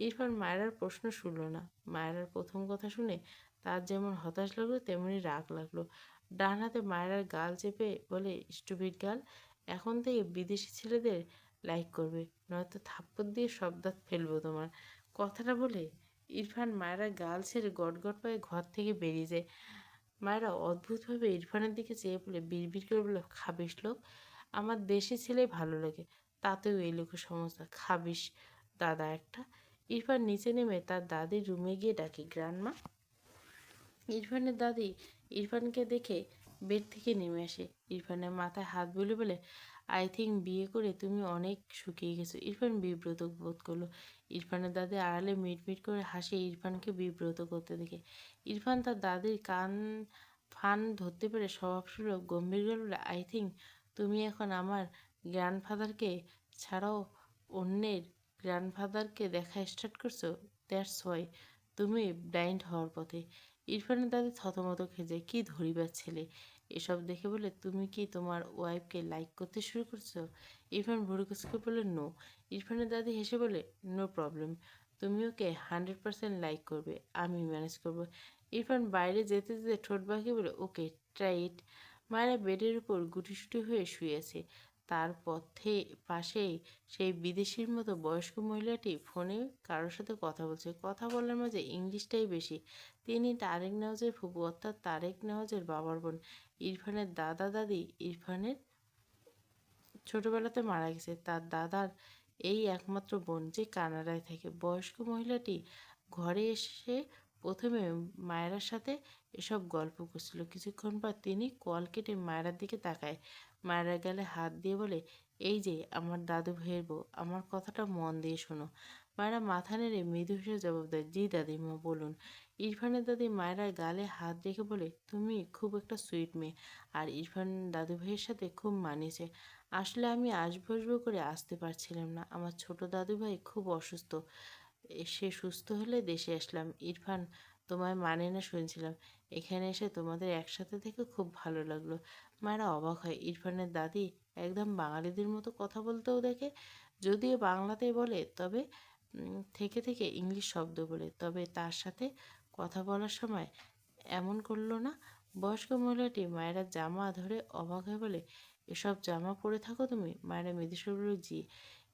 ইরফান মায়েরার প্রশ্ন শুনল না। মায়েরার প্রথম কথা শুনে তার যেমন হতাশ লাগলো তেমনি রাগ লাগলো। ডান হাতে মায়েরার গাল চেপে বলে, স্টুপিড গার্ল, এখন থেকে বিদেশি ছেলেদের লাইক করবে, নয়তো থাপ্পড় দিয়ে সব দাঁত ফেলবো তোমার। কথাটা বলে ইরফান মায়েরার গাল ছেড়ে গটগট পায়ে ঘর থেকে বেরিয়ে যায়। মায়েরা অদ্ভুতভাবে ইরফানের দিকে চেয়ে বলে বিড়বিড় করে বলে, খাবিস লোক, আমার দেশি ছেলেই ভালো লাগে, তাতেও এই লোকের সমস্যা, খাবিস দাদা একটা। ইরফান নিচে নেমে তার দাদির রুমে গিয়ে ডাকে, গ্র্যান্ডমা। ইরফানের দাদি ইরফানকে দেখে বেড থেকে নেমে আসে। ইরফানের মাথায় হাত বুলিয়ে বলে, আই থিঙ্ক বিয়ে করে তুমি অনেক শুকিয়ে গেছো। ইরফান বিব্রত বোধ করলো। ইরফানের দাদি আড়ালে মিটমিট করে হাসে ইরফানকে বিব্রত করতে দেখে। ইরফান তার দাদির কান ফান ধরতে পেরে স্বভাবসুলভ গম্ভীর গলায় বলে, আই থিঙ্ক তুমি এখন আমার গ্র্যান্ডফাদারকে ছাড়াও অন্যের গ্র্যান্ডফাদারকে দেখা স্টার্ট করছো। দ্যাটস ওয়াই তুমি ব্লাইন্ড হওয়ার পথে। ইরফানের দাদি থতমত খেয়ে যায়, কি ধরিবার ছেলে। এসব দেখে বলে, তুমি কি তোমার ওয়াইফকে লাইক করতে শুরু করছো? ইরফান ভুরু কুচকে বলে, নো। ইরফানের দাদি হেসে বলে, নো প্রবলেম, তুমি ওকে 100% লাইক করবে, আমি ম্যানেজ করবো। ইরফান বাইরে যেতে যেতে ঠোঁট বাঁকিয়ে বলে, ওকে, ট্রাই ইট। মায়েরা বেডের উপর গুটিসুটি হয়ে শুয়েছে। তার পথে পাশেই সেই বিদেশির মতো বয়স্ক মহিলাটি ফোনে কারোর সাথে কথা বলছে। কথা বলার মাঝে ইংলিশটাই বেশি। তিনি তারেক নেওয়াজের ফুপু, অর্থাৎ তারেক নেওয়াজের বাবার বোন। ইরফানের দাদা দাদি ইরফানের ছোটবেলাতে মারা গেছে। তার দাদার এই একমাত্র বোন যে কানাডায় থাকে। বয়স্ক মহিলাটি ঘরে এসে প্রথমে মায়েরার সাথে এসব গল্প করছিল। কিছুক্ষণ পর তিনি কল কেটে মায়েরার দিকে তাকায়। মায়েরার গালে হাত দিয়ে বলে, এই যে আমার দাদু ভাইয়ের বউ, আমার কথাটা মন দিয়ে শোনো। মায়েরা মাথা নেড়ে মৃদু হেসে জবাব দেয়, জি দাদিমা, বলুন। ইরফানের দাদি মায়েরার গালে হাত রেখে বলে, তুমি খুব একটা সুইট মেয়ে, আর ইরফান দাদু ভাইয়ের সাথে খুব মানিয়েছে। আসলে আমি আসবো আসবো করে আসতে পারছিলাম না, আমার ছোট দাদু ভাই খুব অসুস্থ, সে সুস্থ হলে দেশে আসলাম। ইরফান তোমায় মানে না শুনছিলাম, এখানে এসে তোমাদের একসাথে থেকে খুব ভালো লাগলো। মায়েরা অবাক হয়, ইরফানের দাদি একদম বাঙালিদের মতো কথা বলতেও দেখে, যদিও বাংলাতেই বলে, তবে থেকে থেকে ইংলিশ শব্দ বলে, তবে তার সাথে কথা বলার সময় এমন করলো না। বয়স্ক মহিলাটি মায়েরা জামা ধরে অবাক হয়ে বলে, এসব জামা পরে থাকো তুমি? মায়েরা মৃদুস্বরে বলল, জি।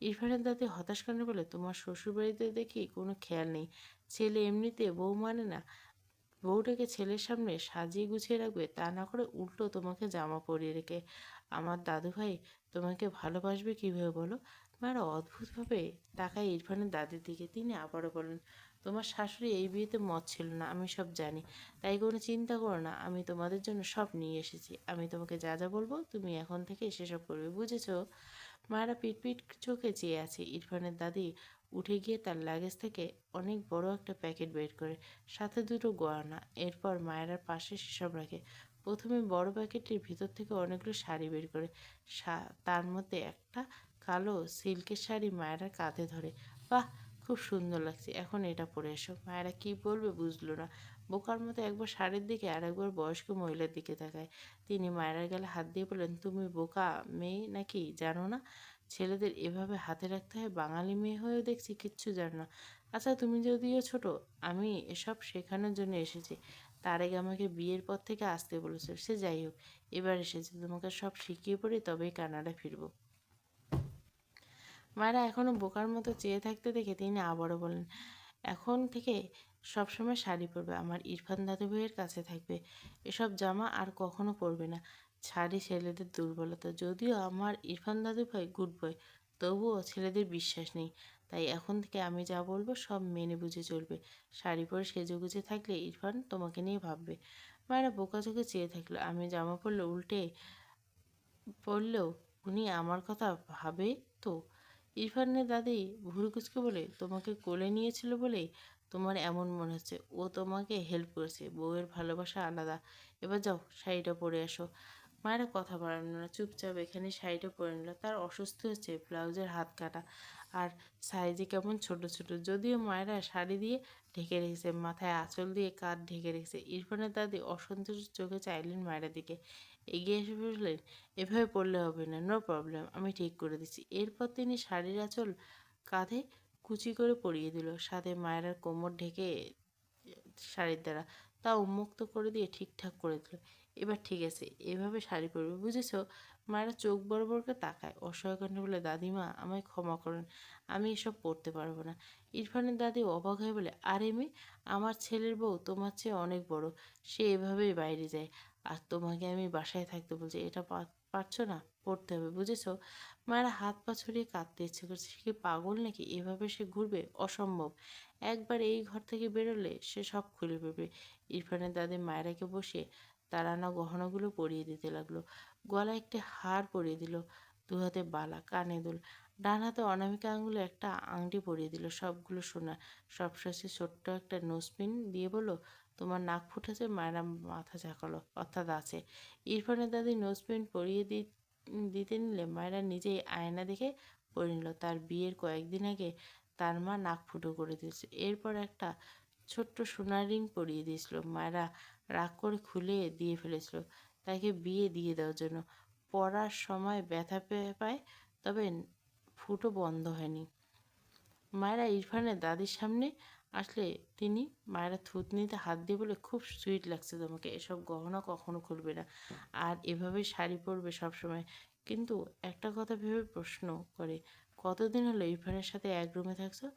ইরফানের দাদি হতাশ কাণ্ডে বলে, তোমার শ্বশুরবাড়িতে দেখি কোনো খেয়াল নেই, ছেলে এমনিতে বউ মানে না, বউটাকে ছেলের সামনে সাজিয়ে গুছিয়ে রাখবে, তা না করে উল্টো তোমাকে জামা পরিয়ে রেখে। আমার দাদু ভাই তোমাকে ভালোবাসবে কীভাবে বলো? মায়েরা অদ্ভুতভাবে তাকায় ইরফানের দাদির দিকে। তিনি আবারও বলেন, তোমার শাশুড়ি এই বিয়েতে মত ছিল না, আমি সব জানি, তাই কোনো চিন্তা করো না, আমি তোমাদের জন্য সব নিয়ে এসেছি। আমি তোমাকে যা যা বলবো তুমি এখন থেকে সেসব করবে, বুঝেছো? মায়েরা পিটপিট চোখে চেয়ে আছে। ইরফানের দাদি উঠে গিয়ে তার লাগেজ থেকে অনেক বড় একটা প্যাকেট বের করে, সাথে দুটো গয়না। এরপর মায়েরার পাশে সেসব রাখে। প্রথমে বড় প্যাকেটটির ভিতর থেকে অনেকগুলো শাড়ি বের করে, তার মধ্যে একটা কালো সিল্কের শাড়ি মায়েরা কাঁধে ধরে। বাহ, খুব সুন্দর লাগছে, এখন এটা পরে এসো। মায়েরা কি বলবে বুঝলো না। বোকার মতো একবার শাড়ির দিকে আর একবার বয়স্ক মহিলার দিকে তাকায়। তিনি মায়েরার গালে হাত দিয়ে বললেন, তুমি বোকা মেয়ে নাকি, জানো না ছেলেদের এভাবে হাতে রাখতে হয়? বাঙালি মেয়ে হয়েও দেখছি কিচ্ছু জানো না। আচ্ছা, তুমি যদিও ছোট, আমি এসব শেখানোর জন্য এসেছি। তার আগে আমাকে বিয়ের পর থেকে আসতে বলেছে, সে যাই হোক, এবার এসেছে, তোমাকে সব শিখিয়ে পড়ে তবেই কানাডা ফিরবো। মায়েরা এখনও বোকার মতো চেয়ে থাকতে দেখে তিনি আবারও বলেন, এখন থেকে সবসময় শাড়ি পরবে, আমার ইরফান দাদু ভাইয়ের কাছে থাকবে, এসব জামা আর কখনো পরবে না। শাড়ি ছেলেদের দুর্বলতা, যদিও আমার ইরফান দাদু ভাই গুড বয়, তবুও ছেলেদের বিশ্বাস নেই, তাই এখন থেকে আমি যা বলবো সব মেনে বুঝে চলবে। শাড়ি পরে সেজেগুজে থাকলে ইরফান তোমাকে নিয়ে ভাববে। মায়েরা বোকা চোখে চেয়ে থাকলো। আমি জামা পরলে উল্টে পড়লেও উনি আমার কথা ভাবে তো? ইরফানের দাদি ভুরু কুঁচকে বলে, তোমাকে কোলে নিয়েছিল বলেই তোমার এমন মনে হচ্ছে, ও তোমাকে হেল্প করেছে, বউয়ের ভালোবাসা আলাদা। এবার যাও, শাড়িটা পরে আসো। মায়েরা কথা বাড়ানো না, চুপচাপ এখানে শাড়িটা পরে নিল। তার অস্বস্তি হচ্ছে, ব্লাউজের হাত কাটা আর সাইজে কেমন ছোট ছোট। যদিও মায়েরা শাড়ি দিয়ে ঢেকে রেখেছে, মাথায় আঁচল দিয়ে কাঁধ ঢেকে রেখেছে। ইরফানের দাদি অসন্তুষ্ট চোখে চাইলেন মায়েরা দিকে, এগিয়ে এসে বললেন, এভাবে পড়লে হবে না, নো প্রবলেম, আমি ঠিক করে দিচ্ছি। এরপর তিনি শাড়ির আঁচল কাঁধে কুচি করে পরিয়ে দিল, সাথে মায়েরার কোমর ঢেকে শাড়ির দ্বারা তা উন্মুক্ত করে দিয়ে ঠিকঠাক করে দিল। এবার ঠিক আছে, এভাবে শাড়ি পরবে, বুঝেছো? মায়েরা চোখ বড় বড় করে তাকায়, অসহায় কণ্ঠে বলে, দাদিমা আমায় ক্ষমা করুন, আমি এসব পরতে পারবো না। ইরফানের দাদি অবাক হয়ে বলে, আরে মেয়ে, আমার ছেলের বউ তোমার চেয়ে অনেক বড়, সে এভাবেই বাইরে যায়, আর তোমাকে আমি বাসায় থাকতে বলছি, এটা পারছো না, পড়তে হবে, বুঝেছো? মায়েরা হাত পা ছড়িয়ে কাঁদতে ইচ্ছে করছে, সে কি পাগল নাকি? এভাবে সে ঘুরবে? অসম্ভব। একবার এই ঘর থেকে বেরোলে সে সব খুলে ফেলবে। ইরফানের দাদি মায়েরাকে বসিয়ে তার আনা গহনাগুলো পরিয়ে দিতে লাগলো। গলায় একটি হার পরিয়ে দিল, দু হাতে বালা, কানে দুল, ডান হাতে অনামিকা আঙুলে একটা আংটি পরিয়ে দিল, সবগুলো সোনা। সবশেষে ছোট্ট একটা নোজপিন দিয়ে বলল, তোমার নাক ফুটেছে। মায়েরা মাথা ঝাঁকালো, অর্থাৎ আছে। ইরফানের দাদি নোজপিন পরিয়ে দিতে নিলে মায়েরা নিজেই আয়না দেখে পরে নিল। তার বিয়ের কয়েকদিন আগে তার মা নাক ফুটো করে দিয়েছে, এরপর একটা ছোট্ট সোনার রিং পরিয়ে দিয়েছিল। মায়েরা রাগ করে খুলে দিয়ে ফেলেছিল তাকে বিয়ে দিয়ে দেওয়ার জন্য। পড়ার সময় ব্যথা পায়, তবে ফুটো বন্ধ হয়নি। মায়েরা ইরফানের দাদির সামনে আসলে তিনি মায়েরা থুতনিতে হাত দিয়ে বলে, খুব সুইট লাগছে তোমাকে, এসব গহনা কখনো খুলবে না, আর এভাবে শাড়ি পরবে সবসময়। কিন্তু একটা কথা ভেবে প্রশ্ন করে, কতদিন হলো ইরফানের সাথে এক রুমে থাকছো?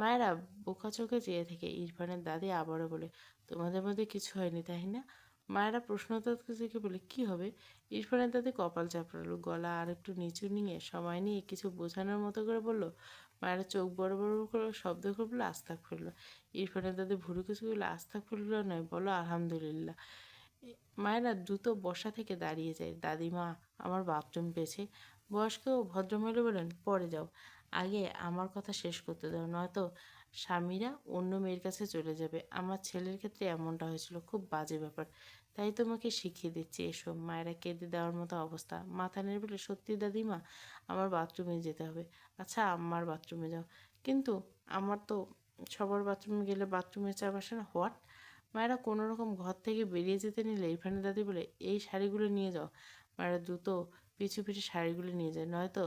মায়েরা বোকা চোখে চেয়ে থেকে। ইরফানের দাদি আবারও বলে, তোমাদের মধ্যে কিছু হয়নি তাই না? মায়েরা প্রশ্নোত্তর থেকে বলে, কি হবে? ইরফানের দাদি কপাল চাপড়ালো, গলা আর একটু নিচু নিয়ে সময় নিয়ে কিছু বোঝানোর মতো করে বলল। মায়েরা চোখ বড় বড় করে শব্দ করে বলে, আস্তাক ফিরল। ইরফানের দাদি ভুরু কিছু বলে, আস্তাক ফিরল নয়, বলো আলহামদুলিল্লাহ। মায়েরা দ্রুত বসা থেকে দাঁড়িয়ে যায়। দাদিমা আমার বাথরুম পেয়েছে। বয়স্ক ভদ্রমহিলা বলেন, পরে যাও, আগে আমার কথা শেষ করতে দাও, নয়তো স্বামীরা অন্য মেয়ের কাছে চলে যাবে। আমার ছেলের ক্ষেত্রে এমনটা হয়েছিল, খুব বাজে ব্যাপার, তাই তোমাকে শিখিয়ে দিচ্ছি, এসব। মায়েরা কেঁদে দেওয়ার মতো অবস্থা, মাথা নেড়ে বলে, সত্যি দাদিমা, আমার বাথরুমে যেতে হবে। আচ্ছা, আমার বাথরুমে যাও, কিন্তু আমার তো সবার বাথরুমে গেলে বাথরুমে চাপ আসে না, হোয়াট? মায়েরা কোনো রকম ঘর থেকে বেরিয়ে যেতে নিলে ইরফানের দাদি বলে, এই শাড়িগুলো নিয়ে যাও। মায়েরা দ্রুত পিছু পিছু শাড়িগুলো নিয়ে যায়, নয়তো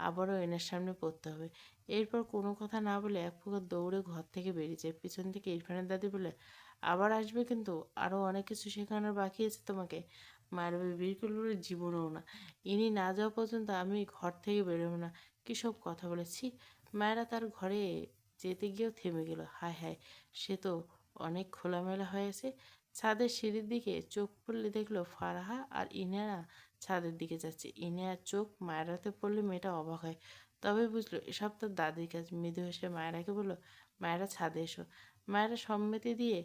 আবারও এনার সামনে পড়তে হবে। এরপর কোনো কথা না বলে এক প্রকার দৌড়ে ঘর থেকে বেরিয়ে যায়। পিছন থেকে ইরফানের দাদি বলে, আবার আসবে কিন্তু, আরও অনেক কিছু শেখানোর বাকি আছে তোমাকে। মায়ের বিড় করল বলে, জীবনেও না, ইনি না যাওয়া পর্যন্ত আমি ঘর থেকে বেরোবো না। কী সব কথা বলেছি। মায়েরা তার ঘরে যেতে গিয়েও থেমে গেল। হায় হায়, সে তো অনেক খোলামেলা হয়েছে। ছাদের সিঁড়ির দিকে চোখ পড়লে দেখলো ফারাহা আর ইনারা ছাদের দিকে যাচ্ছে। ইনার চোখ মায়েরাতে পড়লে মেয়েটা অবাক হয়, তবে বুঝলো এসব তার দাদির কাজ। মৃদু হেসে মায়েরাকে বলল, মায়েরা ছাদে এসো। মায়েরা সম্মতি দিয়ে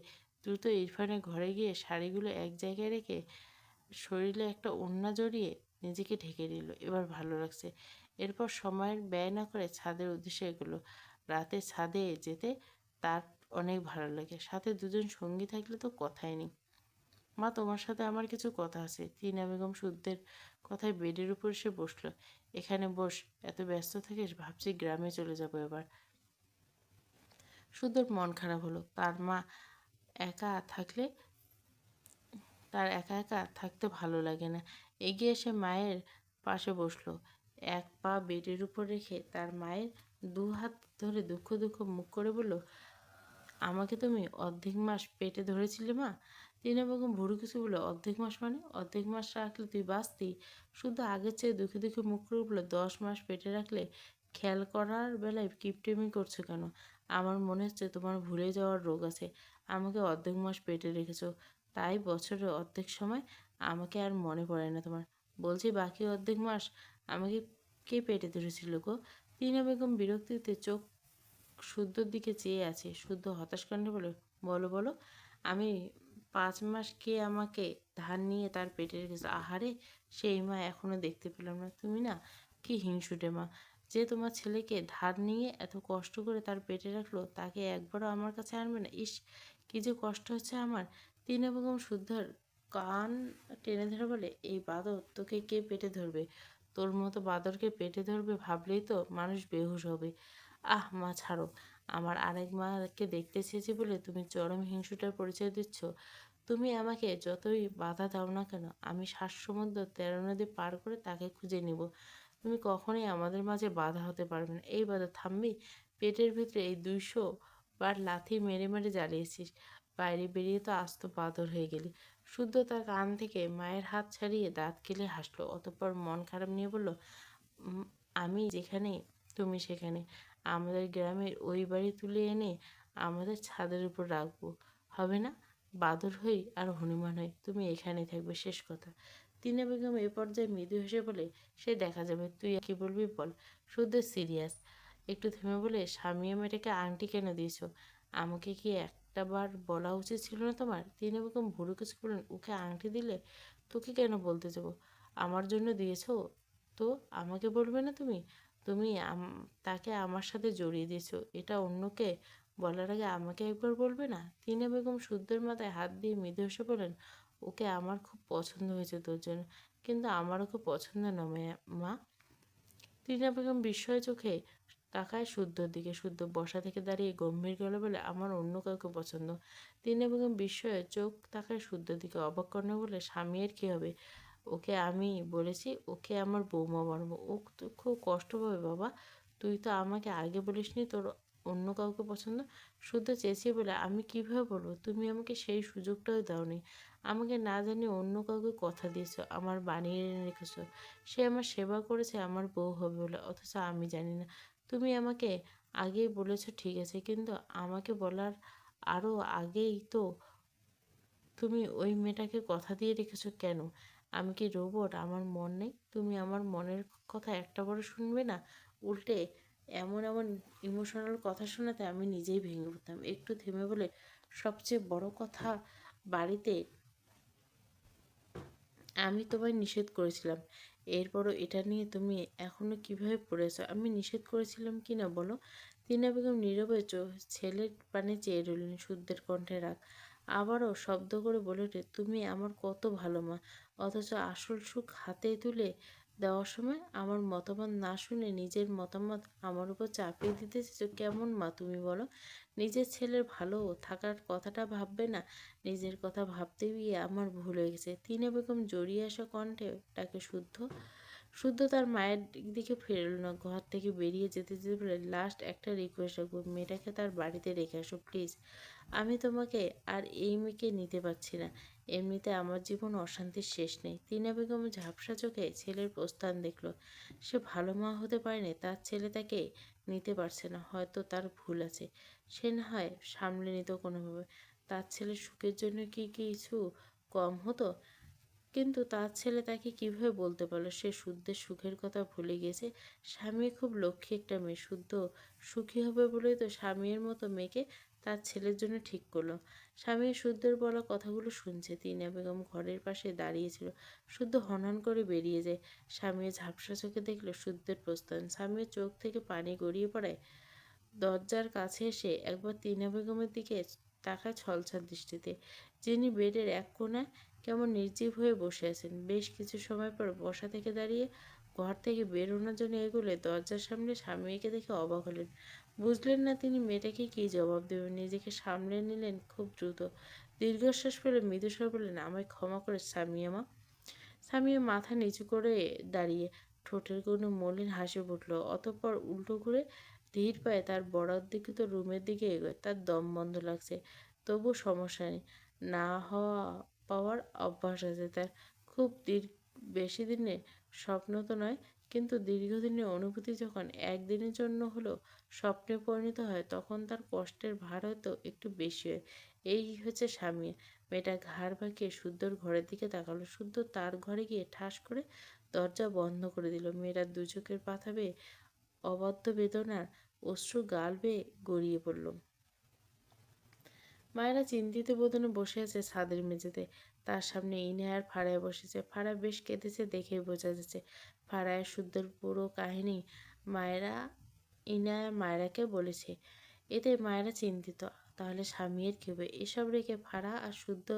দ্রুত ইরফানের ঘরে গিয়ে শাড়িগুলো এক জায়গায় রেখে শরীরে একটা ওড়না জড়িয়ে নিজেকে ঢেকে নিল। এবার ভালো লাগছে। এরপর সময়ের ব্যয় না করে ছাদের উদ্দেশ্যে এগুলো। রাতে ছাদে যেতে তার অনেক ভালো লাগে, সাথে দুজন সঙ্গী থাকলে তো কথাই নেই। মা, তোমার সাথে আমার কিছু কথা আছে। টিনা বেগম শুদ্ধের কথায় বেডের উপর এসে বসলো। এখানে বস, এত ব্যস্ত থাকিস, ভাবছি গ্রামে চলে যাবো এবার। শুদ্ধর মন খারাপ হলো, একা থাকলে তার একা একা থাকতে ভালো লাগে না। এগিয়ে এসে মায়ের পাশে বসলো, এক পা বেডের উপর রেখে তার মায়ের দু হাত ধরে দুঃখ দুঃখ মুখ করে বলল, আমাকে তুমি অর্ধেক মাস পেটে ধরেছিলে মা? টিনা বেগম ভুরু কিছু বলে, অর্ধেক মাস মানে? অর্ধেক মাস রাখলে তুই বাঁচতি? শুধু আগের চেয়ে দুঃখে দুঃখে মুখ করে বলল, 10 মাস পেটে রাখলে খেয়াল করার বেলায় কিপটেমি করছো কেন? আমার মনে হচ্ছে তোমার ভুলে যাওয়ার রোগ আছে। আমাকে অর্ধেক মাস পেটে রেখেছো, তাই বছরের অর্ধেক সময় আমাকে আর মনে পড়ে না তোমার। বলছি, বাকি অর্ধেক মাস আমাকে কে পেটে ধরেছিল গো? টিনা বেগম বিরক্তিতে চোখ শুদ্ধর দিকে চেয়ে আছে। শুদ্ধ হতাশ কণ্ঠে বলে, বলো বলো, আমি 5 মাস কে আমাকে ধার নিয়ে তার পেটে রেখেছে? আহারে, সেই মা এখনো দেখতে পেলাম না। তুমি না কি হিংসুটে মা, যে তোমার ছেলেকে ধার নিয়ে এত কষ্ট করে তার পেটে রাখলো, তাকে একবারও আমার কাছে আনবে না? ইস, কি যে কষ্ট হচ্ছে আমার। টিনা বেগম শুদ্ধর কান টেনে ধরে বলে, এই বাদর তোকে কে পেটে ধরবে? তোর মতো বাদরকে পেটে ধরবে ভাবলেই তো মানুষ বেহুশ হবে। আহ মা, ছাড়ো। আমার আরেক মাকে দেখতে চেয়েছি বলে তুমি চরম হিংসুটার পরিচয় দিচ্ছ। তুমি আমাকে যতই বাধা দাও না কেন, আমি 7 সমুদ্র 13 নদী পার করে তাকে খুঁজে নিব। তুমি কখনোই আমাদের মাঝে বাধা হতে পারবে না। এই বাধা থামবি? পেটের ভিতরে এই 200 বার লাথি মেরে মেরে জ্বালিয়েছিস, বাইরে বেরিয়ে তো আস্ত বাদর হয়ে গেলি। শুদ্ধ তার কান থেকে মায়ের হাত ছাড়িয়ে দাঁত কেলে হাসলো, অতঃপর মন খারাপ নিয়ে বলল, "উম, আমি যেখানে তুমি সেখানে। আমাদের গ্রামের ওই বাড়ি তুলে এনে আমাদের ছাদের উপর রাখবো, হবে না? বাদর হই আর হনুমান হই, তুমি এখানেই থাকবে, শেষ কথা।" টিনা বেগম এ পর্যায়ে মৃদু হেসে বলে, সে দেখা যাবে, তুই আর কি বলবি বল। শুদ্ধ সিরিয়াস, একটু থেমে বলে, স্বামী মেয়েটাকে আংটি কেন দিয়েছো? আমাকে কি একটা বার বলা উচিত ছিল না তোমার? তিনি বেগম ভুরু কুঁচকে বললেন, ওকে আংটি দিলে? তোকে কেন বলতে যাবো? আমার জন্য দিয়েছো তো আমাকে বলবে না তুমি? তুমি তাকে আমার সাথে জড়িয়ে দিয়েছো, এটা অন্যকে বলার আগে আমাকে একবার বলবে না? টিনা বেগম শুদ্ধের মাথায় হাত দিয়ে মৃদু হেসে বলেন, ওকে আমার খুব পছন্দ হয়েছে তোর জন্য, কিন্তু আমার ওকে পছন্দ নয় মা। টিনা বেগম বিস্ময় চোখে তাকায় শুদ্ধর দিকে। শুদ্ধ বসা থেকে দাঁড়িয়ে গম্ভীর গলা বলে, আমার অন্য কাউকে পছন্দ। টিনা বেগম বিস্ময়ে চোখ তাকায় শুদ্ধর দিকে, অবাক কণ্ঠে বলে, স্বামী এর কী হবে? ওকে আমি বলেছি ওকে আমার বৌমা বানাবো। ও তো খুব কষ্ট পাবে বাবা। তুই তো আমাকে আগে বলিসনি তোর অন্য কাউকে পছন্দ। শুদ্ধ চেঁচিয়ে বলে, আমি কিভাবে বলবো? তুমি আমাকে সেই সুযোগটাও দাওনি। আমাকে না জানিয়ে অন্য কাউকে কথা দিয়েছো, আমার বানিয়ে এনে রেখেছো। সে আমার সেবা করেছে আমার বউ হবে বলে, অথচ আমি জানি না। তুমি আমাকে আগেই বলেছো ঠিক আছে, কিন্তু আমাকে বলার আরও আগেই তো তুমি ওই মেয়েটাকে কথা দিয়ে রেখেছো কেন? আমি কি রোবট? আমার মন নেই? তুমি আমার মনের কথা একটাবারও শুনবে না? উল্টে এমন এমন ইমোশনাল কথা শোনাতে আমি নিজেই ভেঙে পড়তাম। একটু থেমে বলে, সবচেয়ে বড় কথা, বাড়িতে আমি তোমায় নিষেধ করেছিলাম, এরপরও এটা নিয়ে তুমি এখনো কিভাবে পড়েছ? আমি নিষেধ করেছিলাম কি না বলো? টিনা বেগম নীরবে ছেলের পানে চেয়ে রইলেন। শুদ্ধের কণ্ঠে রাগ আবারও শব্দ করে বলে ওঠে, তুমি আমার কত ভালো মা, অথচ আসল সুখ হাতে তুলে দেওয়ার সময় আমার মতামত না শুনে নিজের মতামত আমার উপর চাপিয়ে দিতে চেয়েছো। কেমন মা তুমি বলো? নিজের ছেলের ভালো থাকার কথাটা ভাববে না? নিজের কথা ভাবতে গিয়ে আমার ভুল হয়ে গেছে। টিনা বেগম জড়িয়ে আসা কণ্ঠে ডাকে, শুদ্ধ। শুদ্ধ তার মায়ের দিকে ফিরল না, ঘর থেকে বেরিয়ে যেতে যেতে বলে, লাস্ট একটা রিকোয়েস্ট রাখবো, মেয়েটাকে তার বাড়িতে রেখে আসো প্লিজ। আমি তোমাকে আর এই মেয়েকে নিতে পারছি না। এমনিতে আমার জীবন অশান্তির শেষ নেই। টিনা বেগম ঝাপসা চোখে ছেলের প্রস্থান দেখল। সে ভালো মা হতে পারেনি, তার ছেলে তাকে নিতে পারছে না, হয়তো তার ভুল আছে। সে না হয় সামলে নিত কোনোভাবে। তার ছেলের সুখের জন্য কি কিছু কম হতো? কিন্তু তার ছেলে তাকে কিভাবে বলতে পারলো সে শুদ্ধের সুখের কথা ভুলে গেছে? স্বামী খুব লক্ষ্মী একটা মেয়ে, শুদ্ধ সুখী হবে বলেই তো স্বামীর মতো মেয়েকে তার ছেলের জন্য ঠিক করলো। স্বামী শুদ্ধের বলা কথাগুলো শুনছে। টিনা বেগম ঘরের পাশে দাঁড়িয়েছিল। শুদ্ধ হনহন করে বেরিয়ে যায়। স্বামী ঝাপসা চোখে দেখলো শুদ্ধের প্রস্থান। স্বামীর চোখ থেকে পানি গড়িয়ে পড়ায় দরজার কাছে এসে একবার টিনা বেগমের দিকে তাকায় ছলছল দৃষ্টিতে, যিনি বেডের এক কোণায় কেমন নির্জীব হয়ে বসে আছেন। বেশ কিছু সময় পর বসা থেকে দাঁড়িয়ে ঘর থেকে বেরোনোর জন্য এগোলে দরজার সামনে স্বামীকে দেখে অবাক হলেন। বুঝলেন না তিনি মেয়েটাকে কী জবাব দেবেন। নিজেকে সামলে নিলেন খুব দ্রুত। দীর্ঘশ্বাস ফেলে মৃদুস্বর বললেন, আমায় ক্ষমা করে স্বামী মা। স্বামী মাথা নিচু করে দাঁড়িয়ে, ঠোঁটের কোনো মলিন হাসি ফুটল, অতঃপর উল্টো ঘুরে ধীর পায়ে তার বরাদ্দকৃত রুমের দিকে এগোয়। তার দম বন্ধ লাগছে, তবু সমস্যা নেই। না হওয়া পাওয়ার অভ্যাস আছে তার। খুব বেশি দিনের স্বপ্ন তো নয়, কিন্তু দীর্ঘদিনের অনুভূতি যখন একদিনের জন্য হলেও স্বপ্নে পরিণত হয়, তখন তার কষ্টের ভার হয়তো একটু বেশি হয়। এই হচ্ছে স্বামী। মেয়েটা ঘাড় বাঁকিয়ে শুদ্ধর ঘরের দিকে তাকালো। শুদ্ধ তার ঘরে গিয়ে ঠাস করে দরজা বন্ধ করে দিল। মেয়েরা দু চোখের পাতা বেয়ে অবাধ্য বেদনার অশ্রু গাল বেয়ে গড়িয়ে পড়ল। মায়েরা চিন্তিত বদনে বসে আছে ছাদের মেঝেতে। তার সামনে ইনায়ার ফাড়ায় বসেছে। ফাড়া বেশ কেঁদেছে দেখেই বোঝা যাচ্ছে। ফাড়ায় শুদ্ধর পুরো কাহিনী মায়েরা ইনায়া মায়েরাকে বলেছে। এতে মায়েরা চিন্তিত। তাহলে স্বামীর কী হবে? এসব রেখে ফাড়া আর শুদ্ধ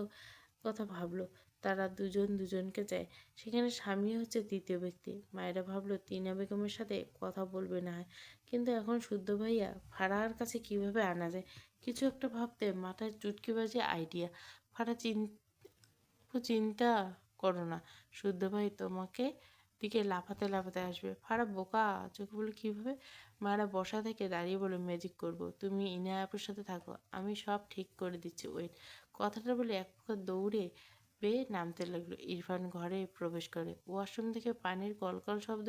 কথা ভাবলো। তারা দুজন দুজনকে চায়। সেখানে স্বামী হচ্ছে তৃতীয় ব্যক্তি। মায়েরা ভাবলো টিনা বেগমের সাথে কথা বলবে না হয়, কিন্তু এখন শুদ্ধ ভাইয়া ফারাহার কাছে কিভাবে আনা যায়? কিছু একটা ভাবতে মাথায় চুটকি বাজে আইডিয়া। ফারা চিন্তা করো না, শুদ্ধ ভাই তোমাকে দিকে লাফাতে লাফাতে আসবে। ফারা বোকা চোখে বলে কীভাবে? মায়েরা বসা থেকে দাঁড়িয়ে বলে ম্যাজিক করব, তুমি ইনায়া আপুর সাথে থাকো, আমি সব ঠিক করে দিচ্ছি, ওয়েট। কথাটা বলে এক প্রকার দৌড়ে বেয়ে নামতে লাগলো। ইরফান ঘরে প্রবেশ করে। ওয়াশরুম থেকে পানির কলকল শব্দ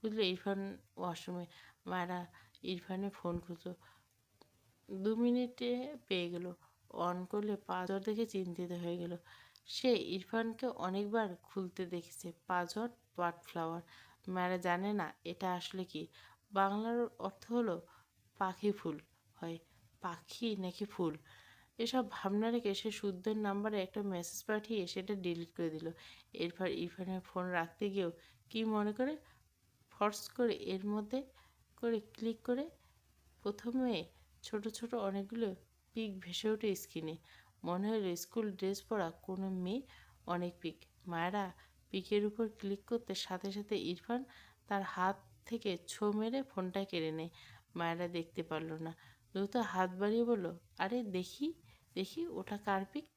বুঝলো ইরফান ওয়াশরুমে। মায়েরা ইরফানের ফোন খুঁজলো। 2 মিনিটে পেয়ে গেল। অন করলে পাসওয়ার্ড দেখে চিন্তিত হয়ে গেল। সে ইরফানকে অনেকবার খুলতে দেখেছে। Password bird flower. মায়েরা জানে না এটা আসলে কি। বাংলার অর্থ হলো পাখি ফুল হয়। পাখি নাকি ফুল, এসব ভাবনা রেখে সে শুদ্ধের নাম্বারে একটা মেসেজ পাঠিয়ে সেটা ডিলিট করে দিল। এরপর ইরফানের ফোন রাখতে গিয়েও কি মনে করে ফর্স করে এর মধ্যে করে ক্লিক করে প্রথমে ছোট ছোট অনেকগুলো পিক ভেসে ওঠে স্ক্রিনে। মনে হলো স্কুল ড্রেস পরা কোনো মেয়ে, অনেক পিক। মায়েরা পিকের উপর ক্লিক করতে সাথে সাথে ইরফান তার হাত থেকে ছো মেরে ফোনটা কেড়ে নেয়। মায়েরা দেখতে পারল না। দ্রুত হাত বাড়িয়ে বলল, আরে দেখি দেখি ওটা কার পিক।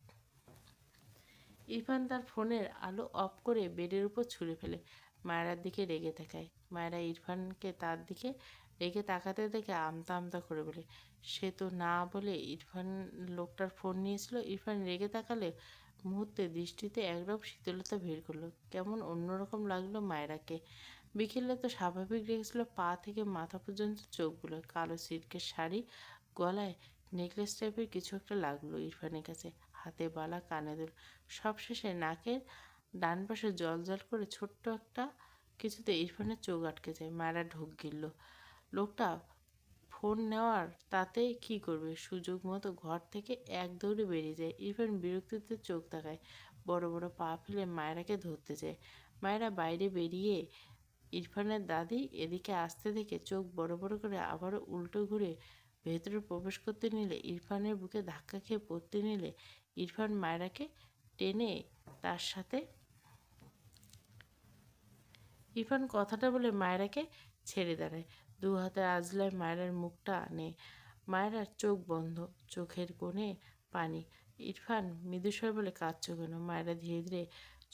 ইরফান তার ফোনের আলো অফ করে বেডের উপর ছুঁড়ে ফেলে। মায়েরার দিকে রেগে তাকায়। মায়েরা ইরফানকে তার দিকে রেগে তাকাতে দেখে আমতা আমতা করে বলে, সে তো না বলে ইরফান লোকটার ফোন নিয়েছিল। ইরফান রেগে তাকালে মুহূর্তে দৃষ্টিতে একরকম শীতলতা ভিড় করলো। কেমন অন্যরকম লাগলো মায়েরাকে। বিকেলে তো স্বাভাবিক রেখেছিল, পা থেকে মাথা পর্যন্ত চোখগুলো। কালো সিল্কের শাড়ি, গলায় নেকলেস টাইপের কিছু একটা লাগলো ইরফানের কাছে। হাতে বালা, কানে দুল, সবশেষে নাকের ডান পাশে জল করে ছোট্ট একটা কিছুতে ইরফানের চোখ আটকে যায়। মায়েরা ঢোক গিলল। লোকটা ফোন নেওয়ার তাতে কি করবে, সুযোগ মতো ঘর থেকে এক দৌড়ে বেরিয়ে যায়। ইরফান বিরক্তিতে চোখ তাকায়, বড় বড় পা ফেলে মায়েরাকে ধরতে যায়। মায়েরা বাইরে বেরিয়ে ইরফানের দাদি এদিকে আসতে দেখে চোখ বড় বড় করে আবারও উল্টো ঘুরে ভেতরে প্রবেশ করতে নিলে, ইরফানের বুকে ধাক্কা খেয়ে পড়তে নিলে, ইরফান মায়েরাকে টেনে তার সাথে। ইরফান কথাটা বলে মায়েরাকে ছেড়ে দাঁড়ায়। দু হাতে আজলায় মায়েরার মুখটা আনে। মায়েরার চোখ বন্ধ, চোখের কোণে পানি। ইরফান মৃদুস্বর বলে, কাঁদছো কেন? মায়েরা ধীরে ধীরে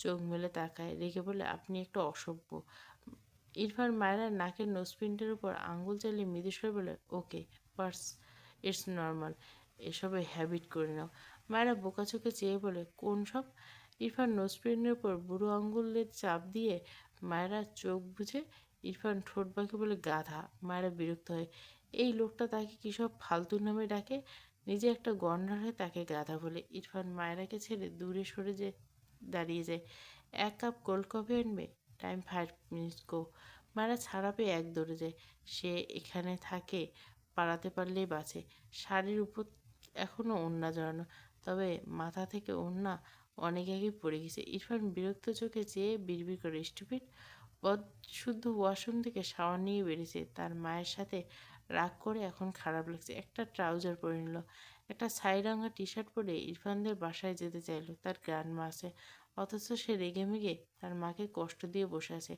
চোখ মেলে তাকায়, রেগে বলে, আপনি একটা অসভ্য। ইরফান মায়েরার নাকের নোজপিনটার উপর আঙুল চালিয়ে মৃদুস্বর বলে, ওকে পার্স, ইটস নর্মাল, এসবে হ্যাবিট করে নাও। মায়েরা বোকা চোখে চেয়ে বলে, কোন সব? ইরফান নোজপিনের উপর বুড়ো আঙুলের চাপ দিয়ে মায়েরা চোখ বুঝে। ইরফান ঠোঁট বাঁকে বলে, গাধা। মায়েরা বিরক্ত হয়। এই লোকটা তাকে কী সব ফালতু নামে ডাকে, নিজে একটা গন্ডার হয়ে তাকে গাধা বলে। ইরফান মায়েরাকে ছেড়ে দূরে সরে দাঁড়িয়ে যায়। এক কাপ কোল্ড কফি আনবে? টাইম 5 মিনিটস গো। মায়েরা ছাড়া পেয়ে এক দৌড়ে যায়। সে এখানে থাকে, পালাতে পারলেই বাঁচে। শাড়ির উপর এখনও ওড়না জড়ানো, তবে মাথা থেকে ওড়না অনেক আগেই পড়ে গেছে। ইরফান বিরক্ত চোখে চেয়ে বিড়বিড় করে, স্টুপিড। শুদ্ধ ওয়াশরুম থেকে শাওয়ার নিয়ে বেরিয়েছে। তার মায়ের সাথে রাগ করে এখন খারাপ লাগছে। একটা ট্রাউজার পরে নিল, একটা ছাই রঙা টি শার্ট পরে ইরফানদের বাসায় যেতে চাইল। তার গ্র্যান্ডমা আছে, অথচ সে রেগে মেগে তার মাকে কষ্ট দিয়ে বসে আছে।